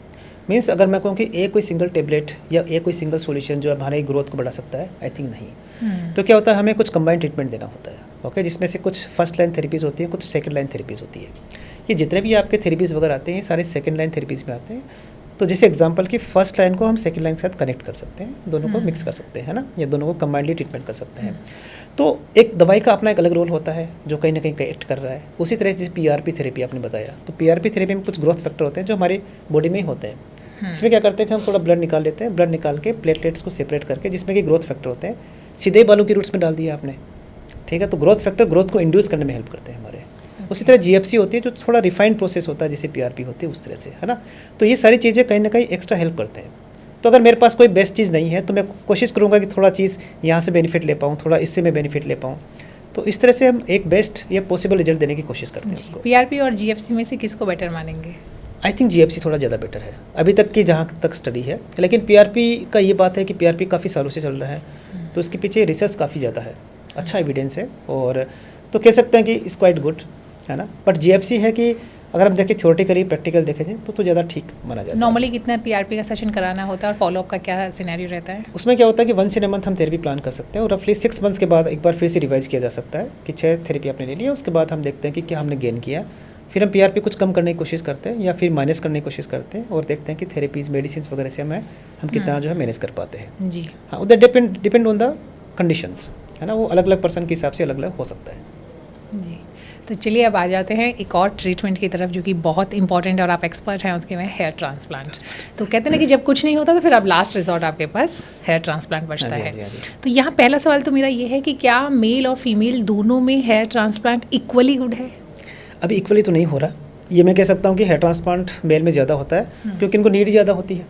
मीन्स अगर मैं कहूँ कि एक कोई सिंगल टेबलेट या एक कोई सिंगल सॉल्यूशन जो हमारे ग्रोथ को बढ़ा सकता है, आई थिंक नहीं। तो क्या होता है, हमें कुछ कंबाइंड ट्रीटमेंट देना होता है, ओके, जिसमें से कुछ फर्स्ट लाइन थेरेपीज़ होती हैं, कुछ सेकंड लाइन थेरेपीज़ होती है। ये जितने भी आपके थेरेपीज़ वगैरह आते हैं, सारे सेकंड लाइन थेरेपीज़ में आते हैं। तो जैसे एग्जांपल की फर्स्ट लाइन को हम सेकंड लाइन के साथ कनेक्ट कर सकते हैं, दोनों को मिक्स कर सकते हैं, है ना, या दोनों को कंबाइंडली ट्रीटमेंट कर सकते हैं। तो एक दवाई का अपना एक अलग रोल होता है जो कहीं ना कहीं कनेक्ट कर रहा है। उसी तरह जैसे पीआरपी थेरेपी आपने बताया, तो पीआरपी थेरेपी में कुछ ग्रोथ फैक्टर होते हैं जो हमारी बॉडी में ही होते हैं। इसमें क्या करते हैं कि हम थोड़ा ब्लड निकाल लेते हैं, ब्लड निकाल के प्लेटलेट्स को सेपरेट करके, जिसमें कि ग्रोथ फैक्टर होते हैं, सीधे ही बालों की रूट्स में डाल दिया आपने, ठीक है। तो ग्रोथ फैक्टर ग्रोथ को इंड्यूस करने में हेल्प करते हैं हमारे। उसी तरह जीएफसी होती है जो थोड़ा रिफाइंड प्रोसेस होता है, जैसे पीआरपी होती है उस तरह से, है ना। तो ये सारी चीज़ें कहीं ना कहीं एक्स्ट्रा हेल्प करते हैं। तो अगर मेरे पास कोई बेस्ट चीज़ नहीं है तो मैं कोशिश करूँगा कि थोड़ा चीज़ यहाँ से बेनिफिट ले पाऊँ, थोड़ा इससे मैं बेनिफिट ले पाऊँ। तो इस तरह से हम एक बेस्ट या पॉसिबल रिजल्ट देने की कोशिश करते हैं उसको। पीआरपी और जीएफसी में से किसको बेटर मानेंगे? आई थिंक जीएफसी थोड़ा ज़्यादा बेटर है अभी तक की जहाँ तक स्टडी है। लेकिन पीआरपी का ये बात है कि पीआरपी काफ़ी सालों से चल रहा है, तो इसके पीछे रिसर्च काफ़ी ज़्यादा है, अच्छा एविडेंस है, और तो कह सकते हैं कि इज़ क्वाइट गुड, है ना। बट जीएफसी है कि अगर हम देखें थ्योरेटिकली प्रैक्टिकल देखें तो ज़्यादा ठीक माना जाता है। नॉर्मली कितना पीआरपी का सेशन कराना होता है और फॉलोअप का क्या सिनेरियो रहता है? उसमें क्या होता है कि 1 इन अ मंथ हम थेरेपी प्लान कर सकते हैं, और रफली 6 मंथ्स के बाद एक बार फिर से रिवाइज किया जा सकता है कि 6 थेरेपी आपने ले लिया, उसके बाद हम देखते हैं कि क्या हमने गेन किया, फिर हम पीआरपी कुछ कम करने की कोशिश करते हैं या फिर माइनस करने की कोशिश करते हैं, और देखते हैं कि थेरेपीज मेडिसिन वगैरह से हम कितना जो है मैनेज कर पाते हैं। जी हाँ, उधर डिपेंड ऑन द कंडीशंस, है ना, वो अलग अलग पर्सन के हिसाब से अलग अलग हो सकता है। जी, तो चलिए अब आ जाते हैं एक और ट्रीटमेंट की तरफ जो कि बहुत इंपॉर्टेंट है और आप एक्सपर्ट हैं उसके में, हेयर ट्रांसप्लांट। तो कहते हैं ना कि जब कुछ नहीं होता तो फिर अब लास्ट रिजॉर्ट आपके पास हेयर ट्रांसप्लांट बचता है। तो यहाँ पहला सवाल तो मेरा ये है कि क्या मेल और फीमेल दोनों में हेयर ट्रांसप्लांट इक्वली गुड है? अभी इक्वली तो नहीं हो रहा, ये मैं कह सकता हूँ कि हेयर ट्रांसप्लांट मेल में ज़्यादा होता है क्योंकि इनको नीड ज़्यादा होती है।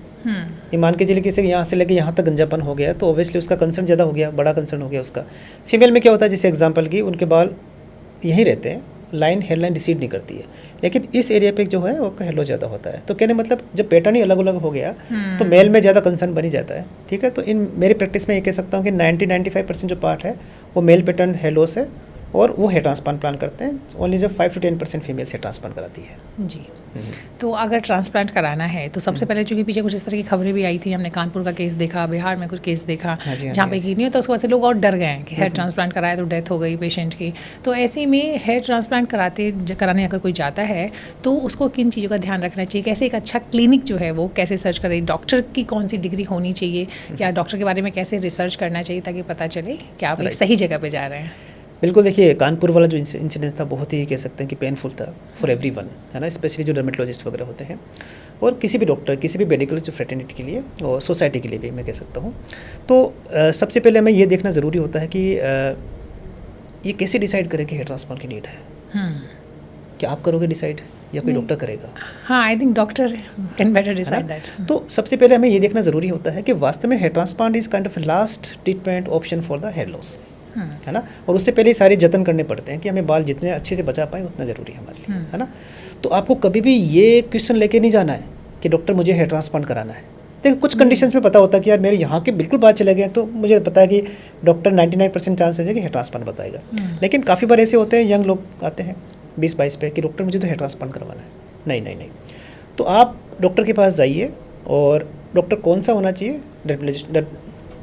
ये मान के चलिए किसी यहाँ से लेके यहाँ तक गंजापन हो गया तो ऑब्वियसली उसका कंसर्न ज़्यादा हो गया, बड़ा कंसर्न हो गया उसका। फीमेल में क्या होता है, जैसे एग्जांपल की उनके बाल यहीं रहते हैं, हेयर लाइन डिसीड नहीं करती है, लेकिन इस एरिया पे जो है वो हेलो ज़्यादा होता है। तो कहने मतलब जब पैटर्न ही अलग अलग हो गया तो मेल में ज़्यादा कंसर्न बनी जाता है, ठीक है। तो इन मेरी प्रैक्टिस में ये कह सकता हूँ कि 90-95% जो पार्ट है वो मेल पैटर्न हेलोस है, और वो हेयर ट्रांसप्लांट प्लान करते हैं। ओनली जब 5-10% फीमेल्स हेयर ट्रांसप्लांट कराती है। जी, तो अगर ट्रांसप्लांट कराना है तो सबसे पहले, चूंकि पीछे कुछ इस तरह की खबरें भी आई थी, हमने कानपुर का केस देखा, बिहार में कुछ केस देखा जहाँ पे की नहीं, तो उसके बाद से लोग और डर गए हैं कि हेयर ट्रांसप्लांट कराए तो डेथ हो गई पेशेंट की। तो ऐसे में हेयर ट्रांसप्लांट कराने अगर कोई जाता है तो उसको किन चीज़ों का ध्यान रखना चाहिए? कैसे एक अच्छा क्लिनिक जो है वो कैसे सर्च करे? डॉक्टर की कौन सी डिग्री होनी चाहिए, या डॉक्टर के बारे में कैसे रिसर्च करना चाहिए ताकि पता चले कि आप एक सही जगह पर जा रहे हैं? बिल्कुल, देखिए कानपुर वाला जो इंसिडेंट था बहुत ही कह सकते हैं कि पेनफुल था फॉर एवरीवन, है ना, स्पेशली जो डर्मेटोलॉजिस्ट वगैरह होते हैं और किसी भी डॉक्टर, किसी भी मेडिकल जो फ्रेटर्निटी के लिए और सोसाइटी के लिए भी मैं कह सकता हूँ। तो सबसे पहले हमें ये देखना ज़रूरी होता है कि ये कैसे डिसाइड करें कि हेयर ट्रांसप्लांट की नीड है। क्या आप करोगे डिसाइड या कोई डॉक्टर करेगा? हाँ, I think doctor can better decide that. तो सबसे पहले हमें ये देखना ज़रूरी होता है कि वास्तव में hair transplant is kind of last treatment option for the hair loss, है ना। और उससे पहले सारे जतन करने पड़ते हैं कि हमें बाल जितने अच्छे से बचा पाए उतना ज़रूरी है हमारे लिए, है ना। तो आपको कभी भी ये क्वेश्चन लेके नहीं जाना है कि डॉक्टर मुझे हेयर ट्रांसप्लांट कराना है। देखो कुछ कंडीशंस में पता होता है कि यार मेरे यहाँ के बिल्कुल बाल चले गए, तो मुझे पता है कि डॉक्टर 99% चांसेस है कि हेयर ट्रांसप्लांट बताएगा। लेकिन काफ़ी बार ऐसे होते हैं, यंग लोग आते हैं 20-22 पे कि डॉक्टर मुझे तो हेयर ट्रांसप्लांट करवाना है। नहीं, तो आप डॉक्टर के पास जाइए, और डॉक्टर कौन सा होना चाहिए,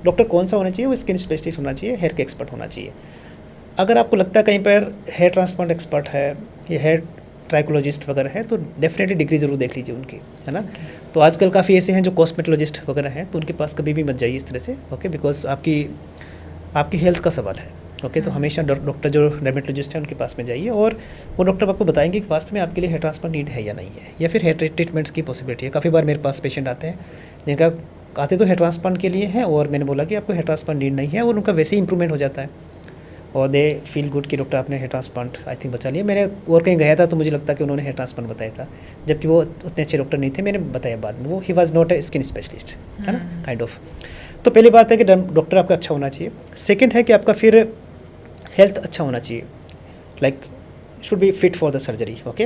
डॉक्टर कौन सा होना चाहिए, वो स्किन स्पेशलिस्ट होना चाहिए, हेयर के एक्सपर्ट होना चाहिए। अगर आपको लगता है कहीं पर हेयर ट्रांसप्लांट एक्सपर्ट है या हेयर ट्राइकोलॉजिस्ट वगैरह है तो डेफिनेटली डिग्री ज़रूर देख लीजिए उनकी, है ना। तो आजकल काफ़ी ऐसे हैं जो कॉस्मेटोलॉजिस्ट वगैरह हैं, तो उनके पास कभी भी मत जाइए इस तरह से, ओके, बिकॉज आपकी हेल्थ का सवाल है, ओके। तो हमेशा डॉक्टर जो डर्मेटोलॉजिस्ट है उनके पास में जाइए, और वो डॉक्टर आपको बताएंगे कि वास्तव में आपके लिए हेयर ट्रांसप्लांट नीड है या नहीं है, या फिर हेयर ट्रीटमेंट्स की पॉसिबिलिटी है। काफ़ी बार मेरे पास पेशेंट आते हैं जिनका आते तो हेयर ट्रांसप्लांट के लिए हैं, और मैंने बोला कि आपको हेयर ट्रांसप्लांट नीड नहीं है, और उनका वैसे ही इंप्रूवमेंट हो जाता है, और दे फील गुड कि डॉक्टर आपने हेयर ट्रांसप्लांट आई थिंक बचा लिया। मैंने और कहीं गया था तो मुझे लगता है कि उन्होंने हेयर ट्रांसप्लांट बताया था, जबकि वो उतने अच्छे डॉक्टर नहीं थे, मैंने बताया बाद में, वो he was not a skin specialist, है ना, काइंड ऑफ। तो पहली बात है कि डॉक्टर आपका अच्छा होना चाहिए। सेकेंड है कि आपका फिर हेल्थ अच्छा होना चाहिए, like should be fit for the surgery, okay.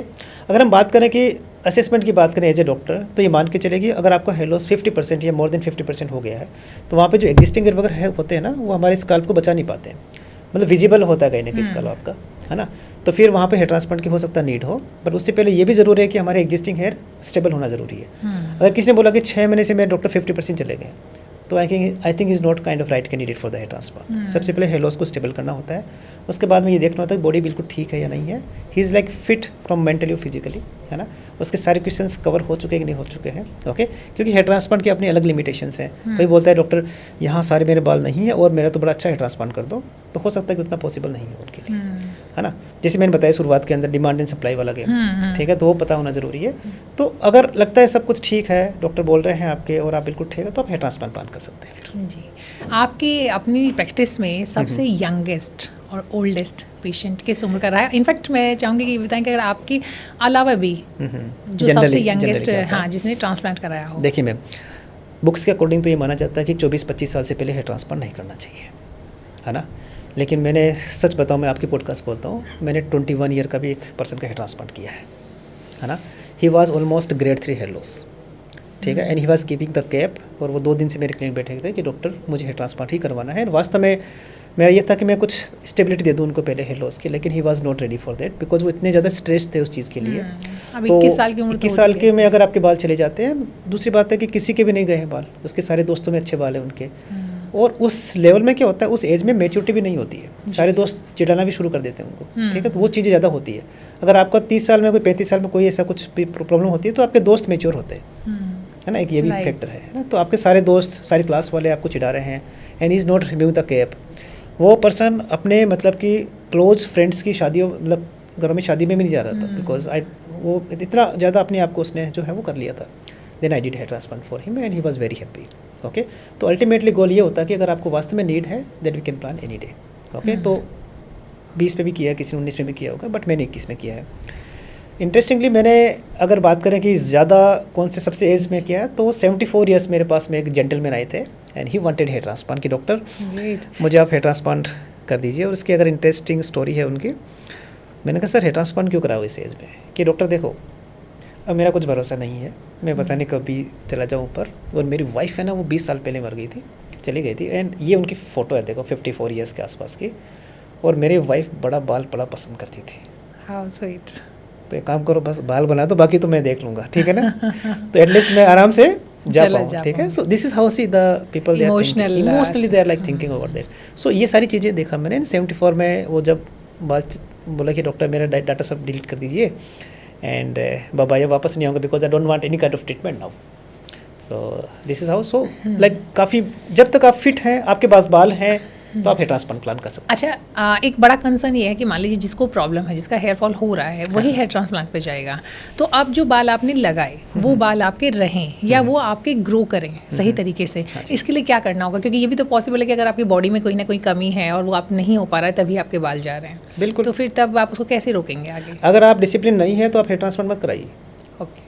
अगर हम बात करें कि असेसमेंट की बात करें एज ए डॉक्टर, तो ये मान के चलेगी अगर आपका हेयर लॉस 50% या मोर देन 50% हो गया है, तो वहाँ पे जो एग्जिस्टिंग हेयर वगैरह होते हैं ना, वो हमारे स्काल्प को बचा नहीं पाते हैं, मतलब विजिबल होता है कहीं ना कहीं स्काल्प आपका, है ना। तो फिर वहाँ पे हेयर ट्रांसप्लांट की हो सकता है नीड हो, बट उससे पहले ये भी ज़रूरी है कि हमारे एग्जिस्टिंग हेयर स्टेबल होना ज़रूरी है। अगर किसी ने बोला कि 6 महीने से मेरे डॉक्टर 50% चले गए, तो I think is not kind of right candidate for the hair transplant. सबसे पहले हेयर लॉस को स्टेबल करना होता है, उसके बाद में ये देखना होता है बॉडी बिल्कुल ठीक है या नहीं है, he is like fit from mentally और फिजिकली, है ना, उसके सारे क्वेश्चंस कवर हो चुके हैं कि नहीं हो चुके हैं, ओके। क्योंकि हेयर ट्रांसप्लांट की अपनी अलग लिमिटेशंस हैं। कोई बोलता है डॉक्टर यहाँ सारे मेरे बाल नहीं है और मेरा तो बड़ा अच्छा हेयर ट्रांसप्लांट कर दो, तो हो सकता है कि उतना पॉसिबल नहीं है उनके लिए, है ना। जैसे मैंने बताया शुरुआत के अंदर डिमांड एंड सप्लाई वाला गेम, ठीक है, तो वो पता होना ज़रूरी है। तो अगर लगता है सब कुछ ठीक है, डॉक्टर बोल रहे हैं आपके और आप बिल्कुल ठीक है, तो आप हेयर ट्रांसप्लांट प्लान कर सकते हैं फिर। जी, आपकी अपनी प्रैक्टिस में सबसे यंगेस्ट और ओल्डेस्ट पेशेंट किस उम्र का रहा है? इनफैक्ट मैं चाहूँगी कि बताएं कि अगर आपकी अलावा भी जो सबसे यंगेस्ट, हाँ, जिसने ट्रांसप्लांट कराया हो। देखिए मैम, बुक्स के अकॉर्डिंग तो ये माना जाता है कि 24-25 साल से पहले हेयर ट्रांसप्लांट नहीं करना चाहिए, है ना। लेकिन मैंने सच बताऊँ, मैं आपकी पॉडकास्ट बोलता हूँ, मैंने 21 ईयर का भी एक पर्सन का हेयर ट्रांसप्लांट किया है ना। He was almost grade 3 hair loss, ठीक है, and he was keeping the cap. और वो 2 दिन से मेरे क्लिनिक बैठे थे कि डॉक्टर मुझे हेयर ट्रांसप्लांट ही करवाना है। वास्तव में मेरा ये था कि मैं कुछ स्टेबिलिटी दे दूँ उनको पहले हेयर लॉस की, लेकिन he was not ready for that, because वो इतने ज़्यादा स्ट्रेस थे उस चीज़ के लिए। अब 21 साल की उम्र, 21 साल के में अगर आपके बाल चले जाते हैं, दूसरी बात है कि किसी के भी नहीं गए हैं बाल, उसके सारे दोस्तों में अच्छे बाल हैं उनके। और उस लेवल में क्या होता है, उस एज में मैच्योरिटी भी नहीं होती है, सारे दोस्त चिढ़ाना भी शुरू कर देते हैं उनको, ठीक है, तो वो चीज़ें ज़्यादा होती है। अगर आपका 30 साल में कोई 35 साल में कोई ऐसा कुछ प्रॉब्लम होती है, तो आपके दोस्त मैच्योर होते हैं, है ना, एक ये भी फैक्टर है ना। तो आपके सारे दोस्त, सारी क्लास वाले आपको चिढ़ा रहे हैं, and is not remove the cap. वो पर्सन अपने मतलब कि क्लोज फ्रेंड्स की शादियों, मतलब घरों में शादी में भी नहीं जा रहा था, बिकॉज वो इतना ज़्यादा अपने आप को उसने जो है वो कर लिया था। Then I did hair transplant for him and he was very happy, okay. तो अल्टीमेटली गोल ये होता है कि अगर आपको वास्तव में नीड है, that we can plan any day, okay. तो 20 पे भी किया है, किसी ने 19 में भी किया होगा, बट मैंने 21 में किया है। इंटरेस्टिंगली मैंने अगर बात करें कि ज़्यादा कौन से सबसे एज में किया है, तो 74 ईयर्स मेरे पास में एक जेंटलमैन आए थे and he wanted hair transplant की, डॉक्टर मुझे आप हेयर ट्रांसप्लांट कर दीजिए। और उसकी अगर इंटरेस्टिंग स्टोरी है उनकी, मैंने कहा सर हेयर ट्रांसप्लांट क्यों कराओ इस एज में? कि डॉक्टर देखो, अब मेरा कुछ भरोसा नहीं है, मैं पता नहीं कभी चला जाऊँ ऊपर, और मेरी वाइफ है ना वो 20 साल पहले मर गई थी, चली गई थी, एंड ये उनकी फ़ोटो है, देखो 54 ईयर्स के आसपास की, और मेरी वाइफ बड़ा बाल बड़ा पसंद करती थी। How sweet. तो एक काम करो, बस बाल बना दो, बाकी तो मैं देख लूँगा, ठीक है ना। तो एटलीस्ट मैं आराम से जा पाऊँ, ठीक है। So this is how see the people emotionally they are like thinking over that. So ये सारी चीज़ें देखा मैंने। 74 में वो जब बात बोला कि डॉक्टर मेरा डाटा सब डिलीट कर दीजिए एंड बाबा ये वापस नहीं आऊँगा, because I don't want any kind of treatment now. So this is how. So like काफ़ी, जब तक आप फिट हैं, आपके पास बाल हैं, तो आप हेयर ट्रांसप्लांट प्लान कर सकते हैं। अच्छा, एक बड़ा कंसर्न ये है कि मान लीजिए जिसको प्रॉब्लम है, जिसका हेयर फॉल हो रहा है, वही हेयर ट्रांसप्लांट पे जाएगा, तो अब जो बाल आपने लगाए वो बाल आपके रहें या वो आपके ग्रो करें सही तरीके से, इसके लिए क्या करना होगा? क्योंकि ये भी तो पॉसिबल है कि अगर आपकी बॉडी में कोई ना कोई कमी है और वो आप नहीं हो पा रहा है, तभी आपके बाल जा रहे हैं। बिल्कुल। तो फिर तब आप उसको कैसे रोकेंगे आगे? अगर आप डिसिप्लिन नहीं है तो आप हेयर ट्रांसप्लांट मत कराइए। ओके।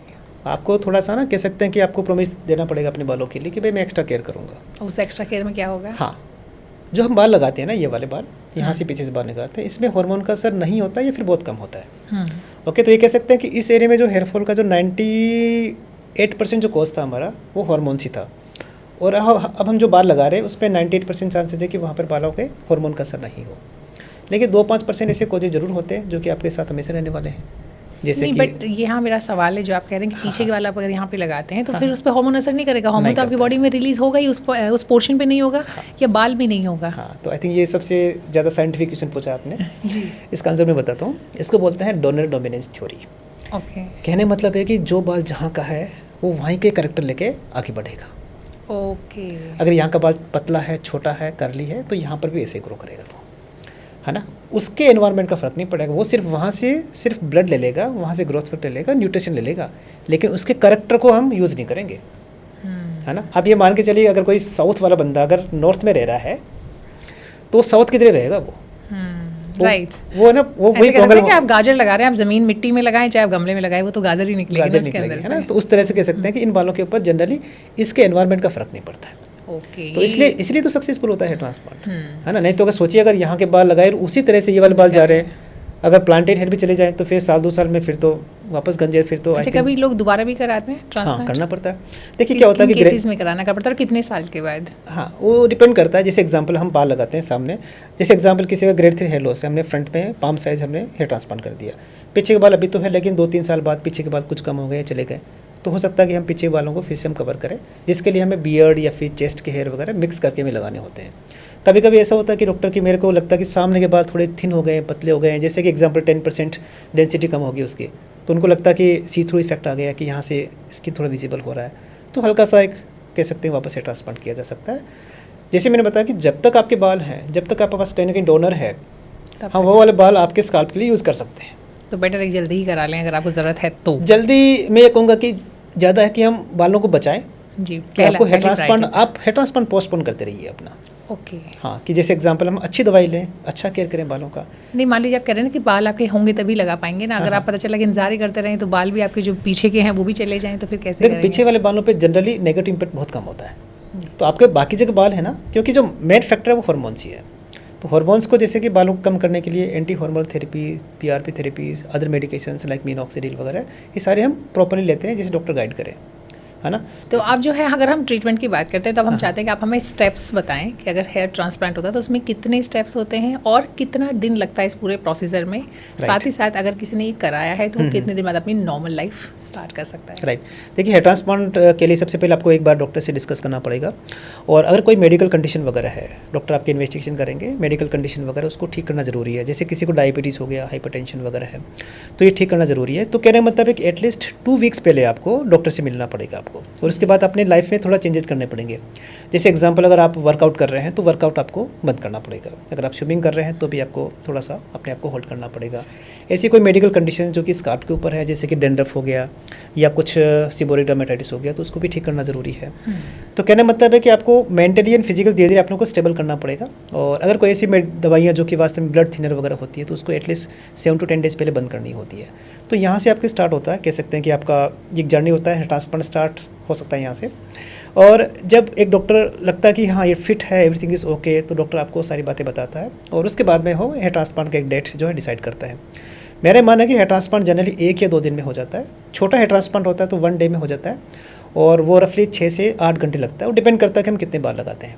आपको थोड़ा सा ना कह सकते हैं कि आपको प्रॉमिस देना पड़ेगा अपने बालों के लिए कि भाई मैं एक्स्ट्रा केयर करूँगा। उस एक्स्ट्रा केयर में क्या होगा? हाँ, जो हम बाल लगाते हैं ना, ये वाले बाल यहाँ से पीछे से बाल निकालते हैं, इसमें हार्मोन का असर नहीं होता या फिर बहुत कम होता है। ओके, तो ये कह सकते हैं कि इस एरिया में जो हेयरफॉल का जो 98% जो कॉज था हमारा, वो हार्मोन ही था। और अब हम जो बाल लगा रहे हैं उस पर 98% चांसेज है कि वहाँ पर बालों के हार्मोन का असर नहीं हो। लेकिन 2-5% ऐसे कॉजेज जरूर होते हैं जो कि आपके साथ हमेशा रहने वाले हैं, जैसे नहीं, कि बट यहाँ मेरा सवाल है, जो आप कह रहे हैं कि पीछे के वाला अगर यहाँ पे लगाते हैं तो फिर उस पर हार्मोन असर नहीं करेगा? हार्मोन तो आपकी बॉडी में रिलीज होगा ही, उस पोर्शन पे नहीं होगा, या बाल भी नहीं होगा? हाँ, तो आई थिंक ये सबसे ज़्यादा साइंटिफिक क्वेश्चन पूछा आपने। इसका आंसर मैं बताता हूँ। इसको बोलते हैं डोनर डोमिनेंस थ्योरी। ओके। कहने मतलब है कि जो बाल जहाँ का है वो वहीं के कैरेक्टर लेके आगे बढ़ेगा। ओके। अगर यहाँ का बाल पतला है, छोटा है, करली है, तो यहाँ पर भी ऐसे ग्रो करेगा वो, है ना। उसके एनवायरनमेंट का फ़र्क नहीं पड़ेगा, वो सिर्फ वहाँ से सिर्फ ब्लड ले लेगा, वहाँ से ग्रोथ फैक्टर लेगा, न्यूट्रिशन ले लेगा, लेकिन उसके करैक्टर को हम यूज़ नहीं करेंगे, है ना। आप ये मान के चलिए, अगर कोई साउथ वाला बंदा अगर नॉर्थ में रह रहा है तो साउथ की तरह रहेगा वो। राइट। वो ना वो वही है कि आप गाजर लगा रहे हैं, आप ज़मीन मिट्टी में लगाएं चाहे आप गमले में लगाएं, वो तो गाजर ही निकलेगी ना इसके अंदर से, है ना। तो उस तरह से कह सकते हैं कि इन बालों के ऊपर जनरली इसके एनवायरनमेंट का फ़र्क नहीं पड़ता है। ओके। तो इसलिए तो सक्सेसफुल होता है ट्रांसप्लांट, है ना। नहीं तो अगर सोचिए, अगर यहाँ के बाल लगाए उसी तरह से ये वाले बाल जा रहे हैं, अगर प्लांटेड हेयर भी चले जाए तो फिर 1-2 साल में फिर तो वापस गंजे, फिर तो अच्छा, कभी लोग दोबारा भी कराते हैं ट्रांसप्लांट? हाँ, करना पड़ता है। देखिए क्या होता है कि केसेस में कराना का पड़ता है और कितने साल के बाद? हाँ, वो डिपेंड करता है। जैसे एग्जांपल हम बाल लगाते हैं सामने, जैसे एग्जांपल किसी का ग्रेड 3 हेयर लॉस है, हमने फ्रंट में पाम साइज हमने हेयर ट्रांसप्लांट कर दिया, पीछे के बाल अभी तो है, लेकिन 2-3 साल बाद पीछे के बाल कुछ कम हो गए, चले गए, तो हो सकता है कि हम पीछे बालों को फिर से हम कवर करें, जिसके लिए हमें बियर्ड या फिर चेस्ट के हेयर वगैरह मिक्स करके भी लगाने होते हैं। कभी कभी ऐसा होता है कि डॉक्टर की मेरे को लगता है कि सामने के बाल थोड़े थिन हो गए हैं, पतले हो गए हैं, जैसे कि एग्जांपल 10% डेंसिटी कम होगी उसकी, तो उनको लगता है कि सी थ्रू इफेक्ट आ गया कि यहाँ से स्किन थोड़ा विजिबल हो रहा है, तो हल्का सा एक कह सकते हैं वापस से ट्रांसप्लांट किया जा सकता है। जैसे मैंने बताया कि जब तक आपके बाल हैं, जब तक आपके पास कहीं ना कहीं डोनर है, हाँ वो वाले बाल आपके स्काल्प के लिए यूज़ कर सकते हैं। तो बेटर है जल्दी ही करा लें अगर आपको ज़रूरत है तो। जल्दी मैं ये कहूँगा कि ज़्यादा है कि हम बालों को बचाएं जी, कि आपको हेयर ट्रांसप्लांट, आप हेयर ट्रांसप्लांट पोस्टपोन करते रहिए अपना। ओके। हाँ, कि जैसे एग्जांपल हम अच्छी दवाई लें, अच्छा केयर करें बालों का। नहीं, मान लीजिए आप कह रहे हैं ना कि बाल आपके होंगे तभी लगा पाएंगे ना, अगर हाँ, आप पता चला कि इंतजार ही करते रहें तो बाल भी आपके जो पीछे के हैं वो भी चले जाएं तो फिर कैसे देखिए करेंगे? पीछे वाले बालों पे जनरली नेगेटिव इम्पैक्ट बहुत कम होता है, तो आपके बाकी जगह बाल है ना, क्योंकि जो मेन फैक्टर है वो हार्मोन्स ही है। तो हार्मोन्स को जैसे कि बालों को कम करने के लिए anti hormonal therapy, PRP therapies, other medications like minoxidil वगैरह, ये सारे हम प्रॉपरली लेते हैं जैसे डॉक्टर गाइड करें, है ना। तो आप जो है अगर हम ट्रीटमेंट की बात करते हैं तो अब हम हाँ। चाहते हैं कि आप हमें स्टेप्स बताएं कि अगर हेयर ट्रांसप्लांट होता है तो उसमें कितने स्टेप्स होते हैं और कितना दिन लगता है इस पूरे प्रोसीजर में, साथ ही साथ अगर किसी ने ये कराया है तो वो कितने दिन बाद अपनी नॉर्मल लाइफ स्टार्ट कर सकता है? राइट, देखिए हेयर ट्रांसप्लांट के लिए सबसे पहले आपको एक बार डॉक्टर से डिस्कस करना पड़ेगा, और अगर कोई मेडिकल कंडीशन वगैरह है, डॉक्टर आपकी इन्वेस्टिगेशन करेंगे, मेडिकल कंडीशन वगैरह उसको ठीक करना ज़रूरी है। जैसे किसी को डायबिटीज़ हो गया, हाइपरटेंशन वगैरह है, तो ये ठीक करना ज़रूरी है। तो कहने का मतलब है कि एटलीस्ट 2 वीक्स पहले आपको डॉक्टर से मिलना पड़ेगा आपको, और उसके बाद अपने लाइफ में थोड़ा चेंजेस करने पड़ेंगे। जैसे एग्जांपल अगर आप वर्कआउट कर रहे हैं तो वर्कआउट आपको बंद करना पड़ेगा, अगर आप स्विमिंग कर रहे हैं तो भी आपको थोड़ा सा अपने आप को होल्ड करना पड़ेगा। ऐसी कोई मेडिकल कंडीशन जो कि स्काल्प के ऊपर है, जैसे कि डेंड्रफ हो गया या कुछ सीबोरिक डर्मेटाइटिस हो गया, तो उसको भी ठीक करना ज़रूरी है। तो कहने का मतलब है कि आपको मेंटली एंड फिजिकल धीरे धीरे आप लोगों को स्टेबल करना पड़ेगा। और अगर कोई ऐसी दवाइयाँ जो कि वास्तव में ब्लड थिनर वगैरह होती है तो उसको एटलीस्ट 7 to 10 डेज़ पहले बंद करनी होती है। तो यहाँ से आपके स्टार्ट होता है, कह सकते हैं कि आपका एक जर्नी होता है, ट्रांसप्लांट स्टार्ट हो सकता है यहाँ से। और जब एक डॉक्टर लगता है कि हाँ ये फिट है, एवरीथिंग इज़ ओके, तो डॉक्टर आपको सारी बातें बताता है और उसके बाद में हो हेयर ट्रांसप्लांट का एक डेट जो है डिसाइड करता है। मेरा मानना है कि हेयर ट्रांसप्लांट जनरली 1 या 2 दिन में हो जाता है। छोटा हेयर ट्रांसप्लांट होता है तो 1 डे में हो जाता है, और वो रफली 6 से 8 घंटे लगता है। वो डिपेंड करता है कि हम कितने बार लगाते हैं।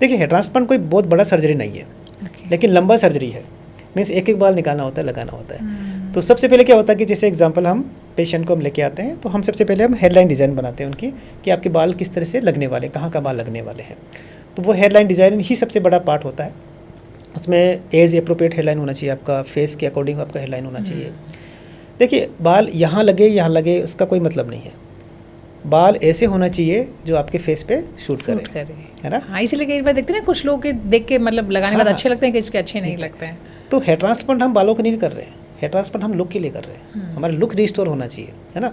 देखिए हेयर ट्रांसप्लांट कोई बहुत बड़ा सर्जरी नहीं है, लेकिन लंबा सर्जरी है, मीन्स एक एक बाल निकालना होता है, लगाना होता है। तो सबसे पहले क्या होता है कि जैसे एग्जांपल हम पेशेंट को हम लेके आते हैं तो हम सबसे पहले हम हेयरलाइन डिज़ाइन बनाते हैं उनकी, कि आपके बाल किस तरह से लगने वाले, कहाँ का बाल लगने वाले हैं। तो वो हेयरलाइन डिज़ाइन ही सबसे बड़ा पार्ट होता है। उसमें एज अप्रोप्रिएट हेयरलाइन होना चाहिए, आपका फेस के अकॉर्डिंग आपका हेयरलाइन होना चाहिए। देखिए बाल यहाँ लगे उसका कोई मतलब नहीं है, बाल ऐसे होना चाहिए जो आपके फेस पे शूट करे, है ना। हाँ, इसीलिए कई बार देखते हैं ना कुछ लोग के देख के मतलब लगाने के बाद हाँ, अच्छे लगते हैं, कि इसके अच्छे नहीं लगते हैं। तो हेयर ट्रांसप्लांट हम बालों के लिए नहीं कर रहे हैं, हेयर ट्रांसप्लांट हम लुक के लिए कर रहे हैं, हमारा लुक रिस्टोर होना चाहिए, है ना।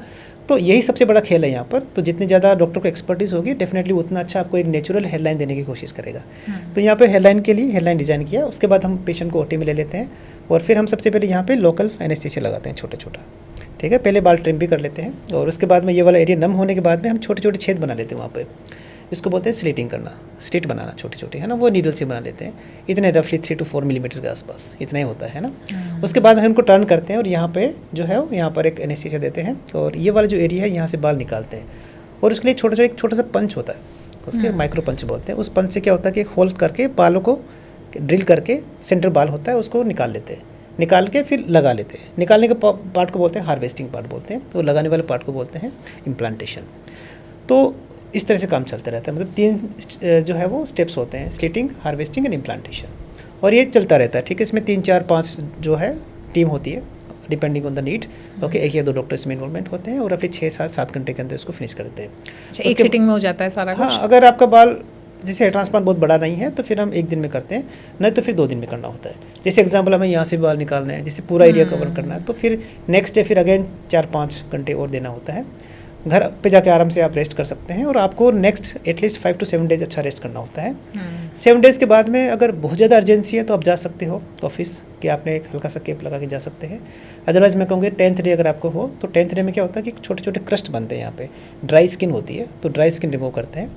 तो यही सबसे बड़ा खेल है यहाँ पर। तो जितनी ज़्यादा डॉक्टर को एक्सपर्टीज़ होगी, डेफिनेटली उतना अच्छा आपको एक नेचुरल हेयरलाइन देने की कोशिश करेगा। तो यहाँ पे हेयरलाइन के लिए हेयरलाइन डिज़ाइन किया, उसके बाद हम पेशेंट को ओटी में ले लेते हैं, और फिर हम सबसे पहले यहाँ पे लोकल एनेस्थीसिया लगाते हैं, छोटा छोटा, ठीक है। पहले बाल ट्रिम भी कर लेते हैं, और उसके बाद में ये वाला एरिया नम होने के बाद में हम छोटे छोटे छेद बना लेते हैं वहाँ पे। इसको बोलते हैं स्लिटिंग करना, स्लिट बनाना छोटे छोटे, है ना। वो नीडल से बना लेते हैं, इतने रफली 3 to 4 मिलीमीटर के आसपास, इतना ही होता है ना। उसके बाद हम इनको टर्न करते हैं, और यहाँ पे जो है यहाँ पर एक एनेस्थीसिया देते हैं, और ये वाला जो एरिया है यहाँ से बाल निकालते हैं। और उसके लिए एक छोटा सा पंच होता है, उसके माइक्रो पंच बोलते हैं। उस पंच से क्या होता है कि होल करके बालों को ड्रिल करके सेंटर बाल होता है उसको निकाल लेते हैं, निकाल के फिर लगा लेते हैं। निकालने के पार्ट को बोलते हैं हार्वेस्टिंग पार्ट बोलते हैं, तो लगाने वाले पार्ट को बोलते हैं इम्प्लांटेशन। तो इस तरह से काम चलता रहता है, मतलब 3 जो है वो स्टेप्स होते हैं, स्लिटिंग, हार्वेस्टिंग एंड इम्प्लांटेशन, और ये चलता रहता है, ठीक है। इसमें 3, 4, 5 जो है टीम होती है, depending on the need. Okay, 1 या 2 डॉक्टर इसमें इन्वॉल्वमेंट होते हैं, और अपने 6, 7 घंटे के अंदर इसको फिनिश कर देते हैं। अच्छा, एक सिटिंग में हो जाता है सारा कुछ? हाँ, अगर आपका बाल जैसे हेयर ट्रांसप्लांट बहुत बड़ा नहीं है तो फिर हम 1 दिन में करते हैं, नहीं तो फिर 2 दिन में करना होता है। जैसे एग्जांपल हमें यहाँ से बाल निकालना है, जैसे पूरा एरिया कवर करना है, तो फिर नेक्स्ट डे फिर अगेन 4-5 घंटे और देना होता है। घर पे जाके आराम से आप रेस्ट कर सकते हैं, और आपको नेक्स्ट एटलीस्ट 5 to 7 डेज़ अच्छा रेस्ट करना होता है। 7 डेज़ के बाद में अगर बहुत ज़्यादा अर्जेंसी है तो आप जा सकते हो ऑफिस कि आपने एक हल्का सा कैप लगा के जा सकते हैं। अदरवाइज मैं कहूँगी 10th डे अगर आपको हो तो 10th डे में क्या होता है कि छोटे छोटे क्रस्ट बनते हैं यहाँ पे, ड्राई स्किन होती है, तो ड्राई स्किन रिमूव करते हैं।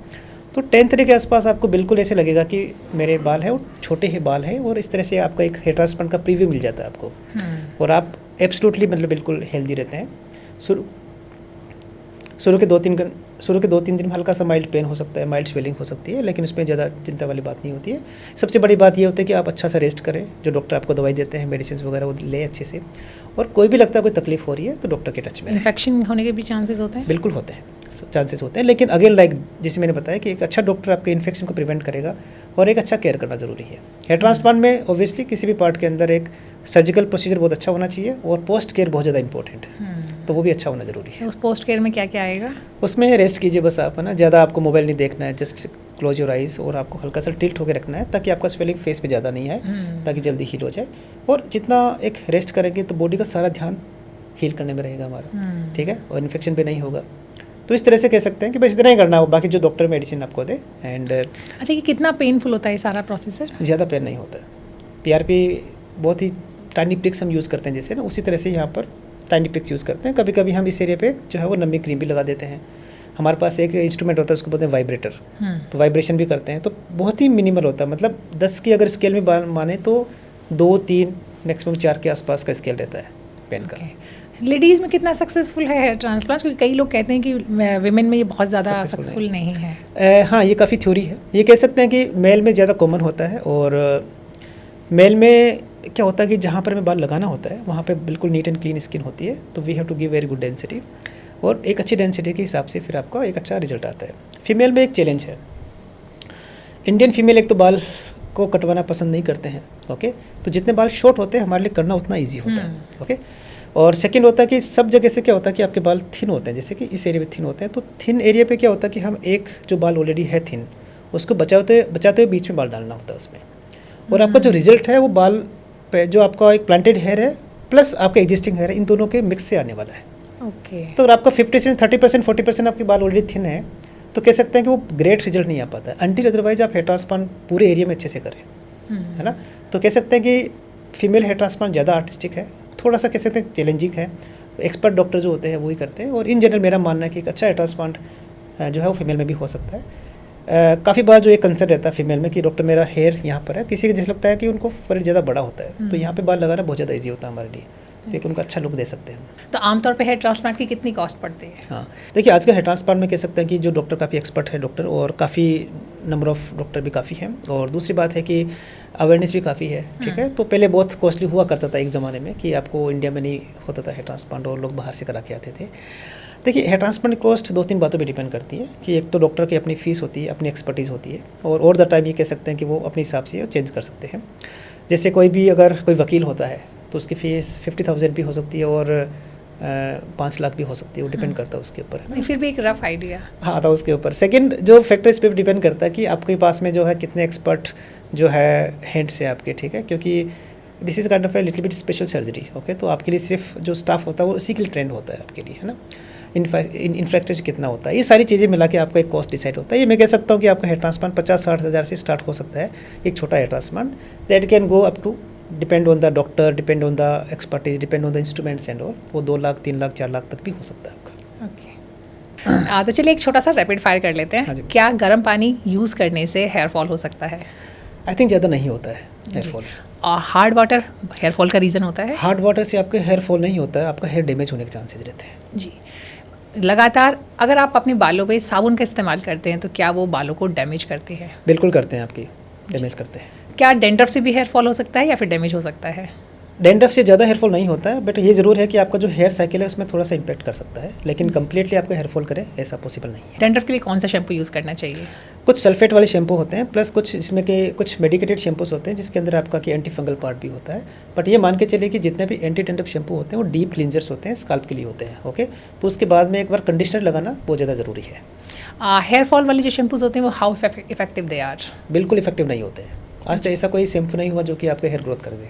तो 10th डे के आसपास आपको बिल्कुल ऐसे लगेगा कि मेरे बाल है वो छोटे ही बाल हैं, और इस तरह से आपका एक हेयर ट्रांसप्लांट का प्रीव्यू मिल जाता है आपको, और आप एब्सोल्युटली मतलब बिल्कुल हेल्दी रहते हैं। शुरू के 2-3 दिन में हल्का सा माइल्ड पेन हो सकता है, माइल्ड स्वेलिंग हो सकती है, लेकिन उसमें ज़्यादा चिंता वाली बात नहीं होती है। सबसे बड़ी बात ये होती है कि आप अच्छा सा रेस्ट करें, जो डॉक्टर आपको दवाई देते हैं, मेडिसिन वगैरह वो लें अच्छे से, और कोई भी लगता है कोई तकलीफ हो रही है तो डॉक्टर के टच में रहें। इन्फेक्शन होने के भी चांसेस होते हैं? बिल्कुल होते हैं, चांसेस होते हैं, लेकिन अगेन लाइक जैसे मैंने बताया कि एक अच्छा डॉक्टर आपके इन्फेक्शन को प्रिवेंट करेगा और एक अच्छा केयर करना ज़रूरी है। हेयर ट्रांसप्लांट में ऑब्वियसली किसी भी पार्ट के अंदर एक सर्जिकल प्रोसीजर बहुत अच्छा होना चाहिए और पोस्ट केयर बहुत ज़्यादा इंपॉर्टेंट है, तो वो भी अच्छा होना ज़रूरी है। उस पोस्ट केयर में क्या क्या आएगा? उसमें रेस्ट कीजिए बस आप, है ना, ज़्यादा आपको मोबाइल नहीं देखना है, जस्ट क्लोज योर आइज़, और आपको हल्का सा टिल्ट होकर रखना है ताकि आपका स्वेलिंग फेस पे ज़्यादा नहीं आए, ताकि जल्दी हील हो जाए। और जितना एक रेस्ट करेंगे तो बॉडी का सारा ध्यान हील करने में रहेगा हमारा, ठीक है, और इन्फेक्शन पे नहीं होगा। तो इस तरह से कह सकते हैं कि बस इतना ही करना हो, बाकी जो डॉक्टर मेडिसिन आपको दे। एंड अच्छा, ये कितना पेनफुल होता है सारा प्रोसीजर? ज़्यादा पेन नहीं होता है। पीआरपी बहुत ही टाइनी पिक्स हम यूज़ करते हैं जैसे ना, उसी तरह से यहाँ पर टाइनी पिक्स यूज़ करते हैं। कभी कभी हम इस एरिया पे जो है वो नमी क्रीम भी लगा देते हैं। हमारे पास एक इंस्ट्रूमेंट होता है, उसको बोलते हैं वाइब्रेटर, तो वाइब्रेशन भी करते हैं। तो बहुत ही मिनिमल होता है, मतलब 10 की अगर स्केल में माने तो 2-3 मैक्सिमम 4 के आसपास का स्केल रहता है पेन का। लेडीज़ में कितना सक्सेसफुल है हेयर ट्रांसप्लांट? क्योंकि कई लोग कहते हैं कि विमेन में ये बहुत ज़्यादा सक्सेसफुल नहीं है। हाँ, ये काफ़ी थ्योरी है। ये कह सकते हैं कि मेल में ज़्यादा कॉमन होता है, और मेल में क्या होता है कि जहाँ पर हमें बाल लगाना होता है वहाँ पे बिल्कुल नीट एंड क्लीन स्किन होती है, तो we have to give very good density, और एक अच्छी डेंसिटी के हिसाब से फिर आपका एक अच्छा रिजल्ट आता है। फीमेल में एक चैलेंज है, इंडियन फीमेल एक तो बाल को कटवाना पसंद नहीं करते हैं, ओके, तो जितने बाल शॉर्ट होते हैं हमारे लिए करना उतना ईजी होता है, ओके। और सेकंड होता है कि सब जगह से क्या होता है कि आपके बाल थिन होते हैं, जैसे कि इस एरिया में थिन होते हैं, तो थिन एरिया पे क्या होता है कि हम एक जो बाल ऑलरेडी है थिन, उसको बचाते हुए बीच में बाल डालना होता है उसमें, और आपका जो रिजल्ट है वो बाल पे जो आपका एक प्लांटेड हेयर है प्लस आपका एग्जिस्टिंग हेयर है, इन दोनों के मिक्स से आने वाला है। ओके। तो अगर आपका 50% 30% 40% आपके बाल ऑलरेडी थिन है तो कह सकते हैं कि वो ग्रेट रिजल्ट नहीं आ पाता है, अनटिल अदरवाइज आप हेयर ट्रांसप्लांट पूरे एरिया में अच्छे से करें, है ना। तो कह सकते हैं कि फीमेल हेयर ट्रांसप्लांट ज़्यादा आर्टिस्टिक है, थोड़ा सा कह सकते हैं चैलेंजिंग है, एक्सपर्ट डॉक्टर जो होते हैं वही करते हैं, और इन जनरल मेरा मानना है कि एक अच्छा हेयर ट्रांसप्लांट जो है वो फीमेल में भी हो सकता है। काफ़ी बार जो एक कंसर्न रहता है फीमेल में कि डॉक्टर मेरा हेयर यहाँ पर है, किसी को जैसे लगता है कि उनको फर ज़्यादा बड़ा होता है, तो यहाँ पे बाल लगाना बहुत ज़्यादा ईजी होता है हमारे लिए, क्योंकि उनका अच्छा लुक दे सकते हैं। तो आमतौर पे हेयर ट्रांसप्लांट की कितनी कॉस्ट पड़ती है? हाँ, देखिए आजकल हेयर ट्रांसप्लांट में कह सकते हैं कि जो डॉक्टर काफ़ी एक्सपर्ट है डॉक्टर, और काफ़ी नंबर ऑफ़ डॉक्टर भी काफ़ी हैं, और दूसरी बात है कि अवेयरनेस भी काफ़ी है, ठीक है। तो पहले बहुत कॉस्टली हुआ करता था एक ज़माने में कि आपको इंडिया में नहीं होता था हेयर ट्रांसप्लांट और लोग बाहर से करा के आते थे। देखिए हेयर ट्रांसप्लांट कॉस्ट 2-3 बातों पे डिपेंड करती है कि एक तो डॉक्टर की अपनी फ़ीस होती है, अपनी एक्सपर्टीज़ होती है, और ओवर द टाइम ये कह सकते हैं कि वो अपने हिसाब से चेंज कर सकते हैं। जैसे कोई भी अगर कोई वकील होता है तो उसकी फ़ीस 50,000 भी हो सकती है और 5 लाख भी हो सकती है, वो डिपेंड करता है उसके ऊपर, है ना। फिर भी एक रफ आइडिया। हाँ, था उसके ऊपर। सेकंड जो फैक्टर इस पर डिपेंड करता है कि आपके पास में जो है कितने एक्सपर्ट जो है हैंड्स है आपके, ठीक है, क्योंकि this is kind of a little bit special surgery, okay. तो आपके लिए सिर्फ जो स्टाफ होता है वो उसी के लिए ट्रेंड होता है आपके लिए, है ना। इंफ्रास्ट्रक्चर कितना होता है, ये सारी चीज़ें मिला के आपका एक कॉस्ट डिसाइड होता है। ये मैं कह सकता हूँ कि आपका हेयर ट्रांसप्लांट 50-60 हज़ार से स्टार्ट हो सकता है, एक छोटा hair transplant, that can go up to depend on the doctor, depend on the expertise, depend on the instruments and all, वो 2 लाख 3 लाख 4 लाख तक भी हो सकता है आपका। ओके। तो चलिए एक छोटा सा रैपिड फायर कर लेते हैं। हाँ जी। क्या गर्म पानी यूज़ करने से हेयर फॉल हो सकता है? आई थिंक ज़्यादा नहीं होता है हेयर फॉल। और हार्ड वाटर हेयर फॉल का रीज़न होता है? हार्ड वाटर से आपके हेयर फॉल नहीं होता है, आपका हेयर डैमेज होने के चांसेस रहते हैं। जी। लगातार अगर आप अपने बालों पे साबुन का इस्तेमाल करते हैं तो क्या वो बालों को डैमेज करती है? बिल्कुल करते हैं, आपकी डैमेज करते हैं। क्या डेंड्रफ से भी हेयर फॉल हो सकता है या फिर डैमेज हो सकता है? डैंड्रफ से ज़्यादा हेयर फॉल नहीं होता है, बट ये ज़रूर है कि आपका जो हेयर साइकिल है उसमें थोड़ा सा इम्पैक्ट कर सकता है, लेकिन कम्प्लीटली आपका हेयर फॉल करे ऐसा पॉसिबल नहीं है। डेंड्रफ के लिए कौन सा शैम्पू यूज़ करना चाहिए? कुछ सल्फेट वाले शैम्पू होते हैं, प्लस कुछ इसमें के कुछ मेडिकेटेड शैम्पूस होते हैं जिसके अंदर आपका कि एंटी फंगल पार्ट भी होता है। बट ये मान के चलिए कि जितने भी एंटी डेंड्रफ शैम्पू होते हैं वो डीप क्लींजर्स होते हैं, स्काल्प के लिए होते हैं, ओके। तो उसके बाद में एक बार कंडीशनर लगाना बहुत ज़्यादा ज़रूरी है। हेयर फॉल वाले जो शैम्पूज होते हैं वो हाउ इफेक्टिव दे आर? बिल्कुल इफेक्टिव नहीं होते हैं। आज तक ऐसा कोई शैम्पू नहीं हुआ जो कि आपका हेयर ग्रोथ कर दे।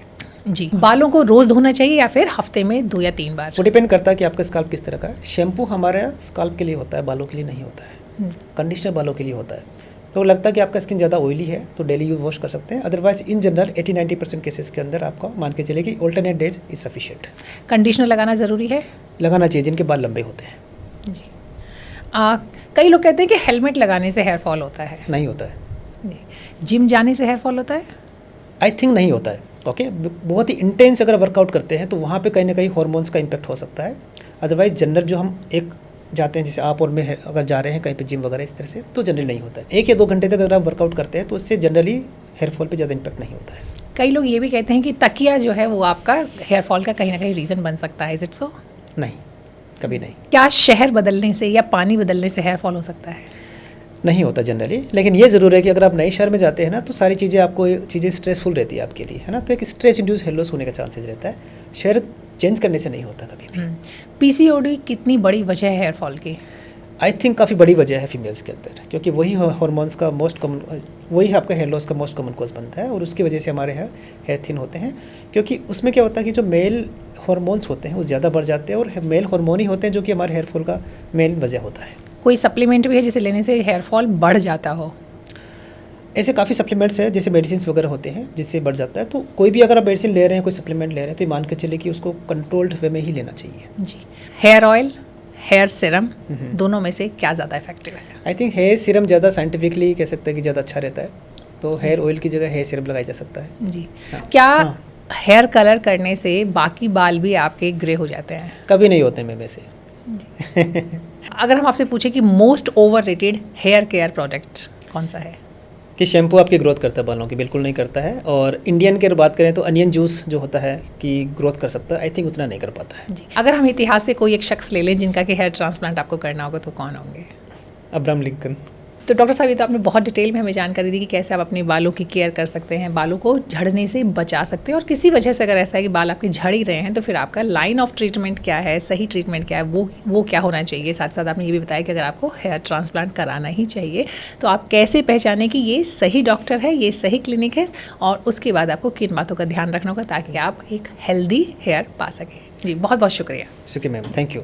जी। बालों को रोज़ धोना चाहिए या फिर हफ्ते में 2 या 3 बार? वो डिपेंड करता है कि आपका स्काल्प किस तरह का है। शैम्पू हमारा स्काल्प के लिए होता है, बालों के लिए नहीं होता है। कंडीशनर बालों के लिए होता है। तो लगता है कि आपका स्किन ज़्यादा ऑयली है तो डेली यूज वॉश कर सकते हैं, अदरवाइज इन जनरल 80-90% केसेस के अंदर आपका मान के चलिए कि alternate days is sufficient. Conditioner लगाना ज़रूरी है? लगाना चाहिए जिनके बाल लंबे होते हैं। जी। कई लोग कहते हैं कि हेलमेट लगाने से हेयर फॉल होता है। नहीं होता है। जी। जिम जाने से हेयर फॉल होता है? आई थिंक नहीं होता है, ओके। बहुत ही इंटेंस अगर वर्कआउट करते हैं तो वहाँ पे कहीं ना कहीं हॉर्मोन्स का इम्पैक्ट हो सकता है, अदरवाइज जनरल जो हम एक जाते हैं, जैसे आप और मैं अगर जा रहे हैं कहीं पे जिम वगैरह इस तरह से, तो जनरली नहीं होता है। 1 या 2 घंटे तक अगर आप वर्कआउट करते हैं तो उससे जनरली हेयर फॉल पे ज़्यादा इम्पैक्ट नहीं होता है। कई लोग ये भी कहते हैं कि तकिया जो है वो आपका हेयर फॉल का कहीं ना कहीं रीज़न बन सकता है। Is it so? नहीं, कभी नहीं। क्या शहर बदलने से या पानी बदलने से हेयर फॉल हो सकता है? नहीं होता जनरली, लेकिन ये ज़रूर है कि अगर आप नए शहर में जाते हैं ना, तो सारी चीज़ें आपको चीज़ें स्ट्रेसफुल रहती है आपके लिए, है ना, तो एक स्ट्रेस इंड्यूस हेयर लॉस होने का चांसेस रहता है। शहर चेंज करने से नहीं होता कभी भी। पीसीओडी कितनी बड़ी वजह है हेयर फॉल की? आई थिंक काफ़ी बड़ी वजह है फीमेल्स के अंदर, क्योंकि वही हार्मोन्स का मोस्ट कॉमन, वही आपका हेयर लॉस का मोस्ट कॉमन कॉज बनता है, और उसकी वजह से हमारे हेयर थिन होते हैं। क्योंकि उसमें क्या होता है कि जो मेल हार्मोन्स होते हैं वो ज़्यादा बढ़ जाते हैं, और मेल हार्मोन ही होते हैं जो कि हमारे हेयर फॉल का मेन वजह होता है। कोई सप्लीमेंट भी है जिसे लेने से हेयर फॉल बढ़ जाता हो? ऐसे काफ़ी सप्लीमेंट्स हैं, जैसे मेडिसिन वगैरह होते हैं जिससे बढ़ जाता है। तो कोई भी अगर आप मेडिसिन ले रहे हैं, कोई सप्लीमेंट ले रहे हैं, तो ये मान के चलिए कि उसको कंट्रोल्ड वे में ही लेना चाहिए। जी। हेयर ऑयल, हेयर सीरम, दोनों में से क्या ज़्यादा इफेक्टिव है? आई थिंक हेयर सीरम ज़्यादा साइंटिफिकली कह सकते हैं कि ज़्यादा अच्छा रहता है, तो हेयर ऑयल की जगह हेयर सीरम लगाया जा सकता है। जी। हाँ। क्या हाँ। हेयर कलर करने से बाकी बाल भी आपके ग्रे हो जाते हैं? कभी नहीं होते में से। अगर हम आपसे पूछे कि most overrated hair care product कौन सा है? कि शैम्पू आपकी ग्रोथ करता है बालों की? बिल्कुल नहीं करता है। और इंडियन की अगर बात करें तो अनियन जूस जो होता है कि ग्रोथ कर सकता है, आई थिंक उतना नहीं कर पाता है। जी। अगर हम इतिहास से कोई एक शख्स ले लें जिनका कि हेयर ट्रांसप्लांट आपको करना होगा, तो कौन होंगे? Abraham Lincoln. तो डॉक्टर साहब, ये तो आपने बहुत डिटेल में हमें जानकारी दी कि कैसे आप अपने बालों की केयर कर सकते हैं, बालों को झड़ने से बचा सकते हैं, और किसी वजह से अगर ऐसा है कि बाल आपके झड़ ही रहे हैं तो फिर आपका लाइन ऑफ ट्रीटमेंट क्या है, सही ट्रीटमेंट क्या है, वो क्या होना चाहिए। साथ साथ आपने ये भी बताया कि अगर आपको हेयर ट्रांसप्लांट कराना ही चाहिए तो आप कैसे पहचानें कि ये सही डॉक्टर है, ये सही क्लिनिक है, और उसके बाद आपको किन बातों का ध्यान रखना होगा ताकि आप एक हेल्दी हेयर पा सकें। जी, बहुत बहुत शुक्रिया। शुक्रिया मैम, थैंक यू।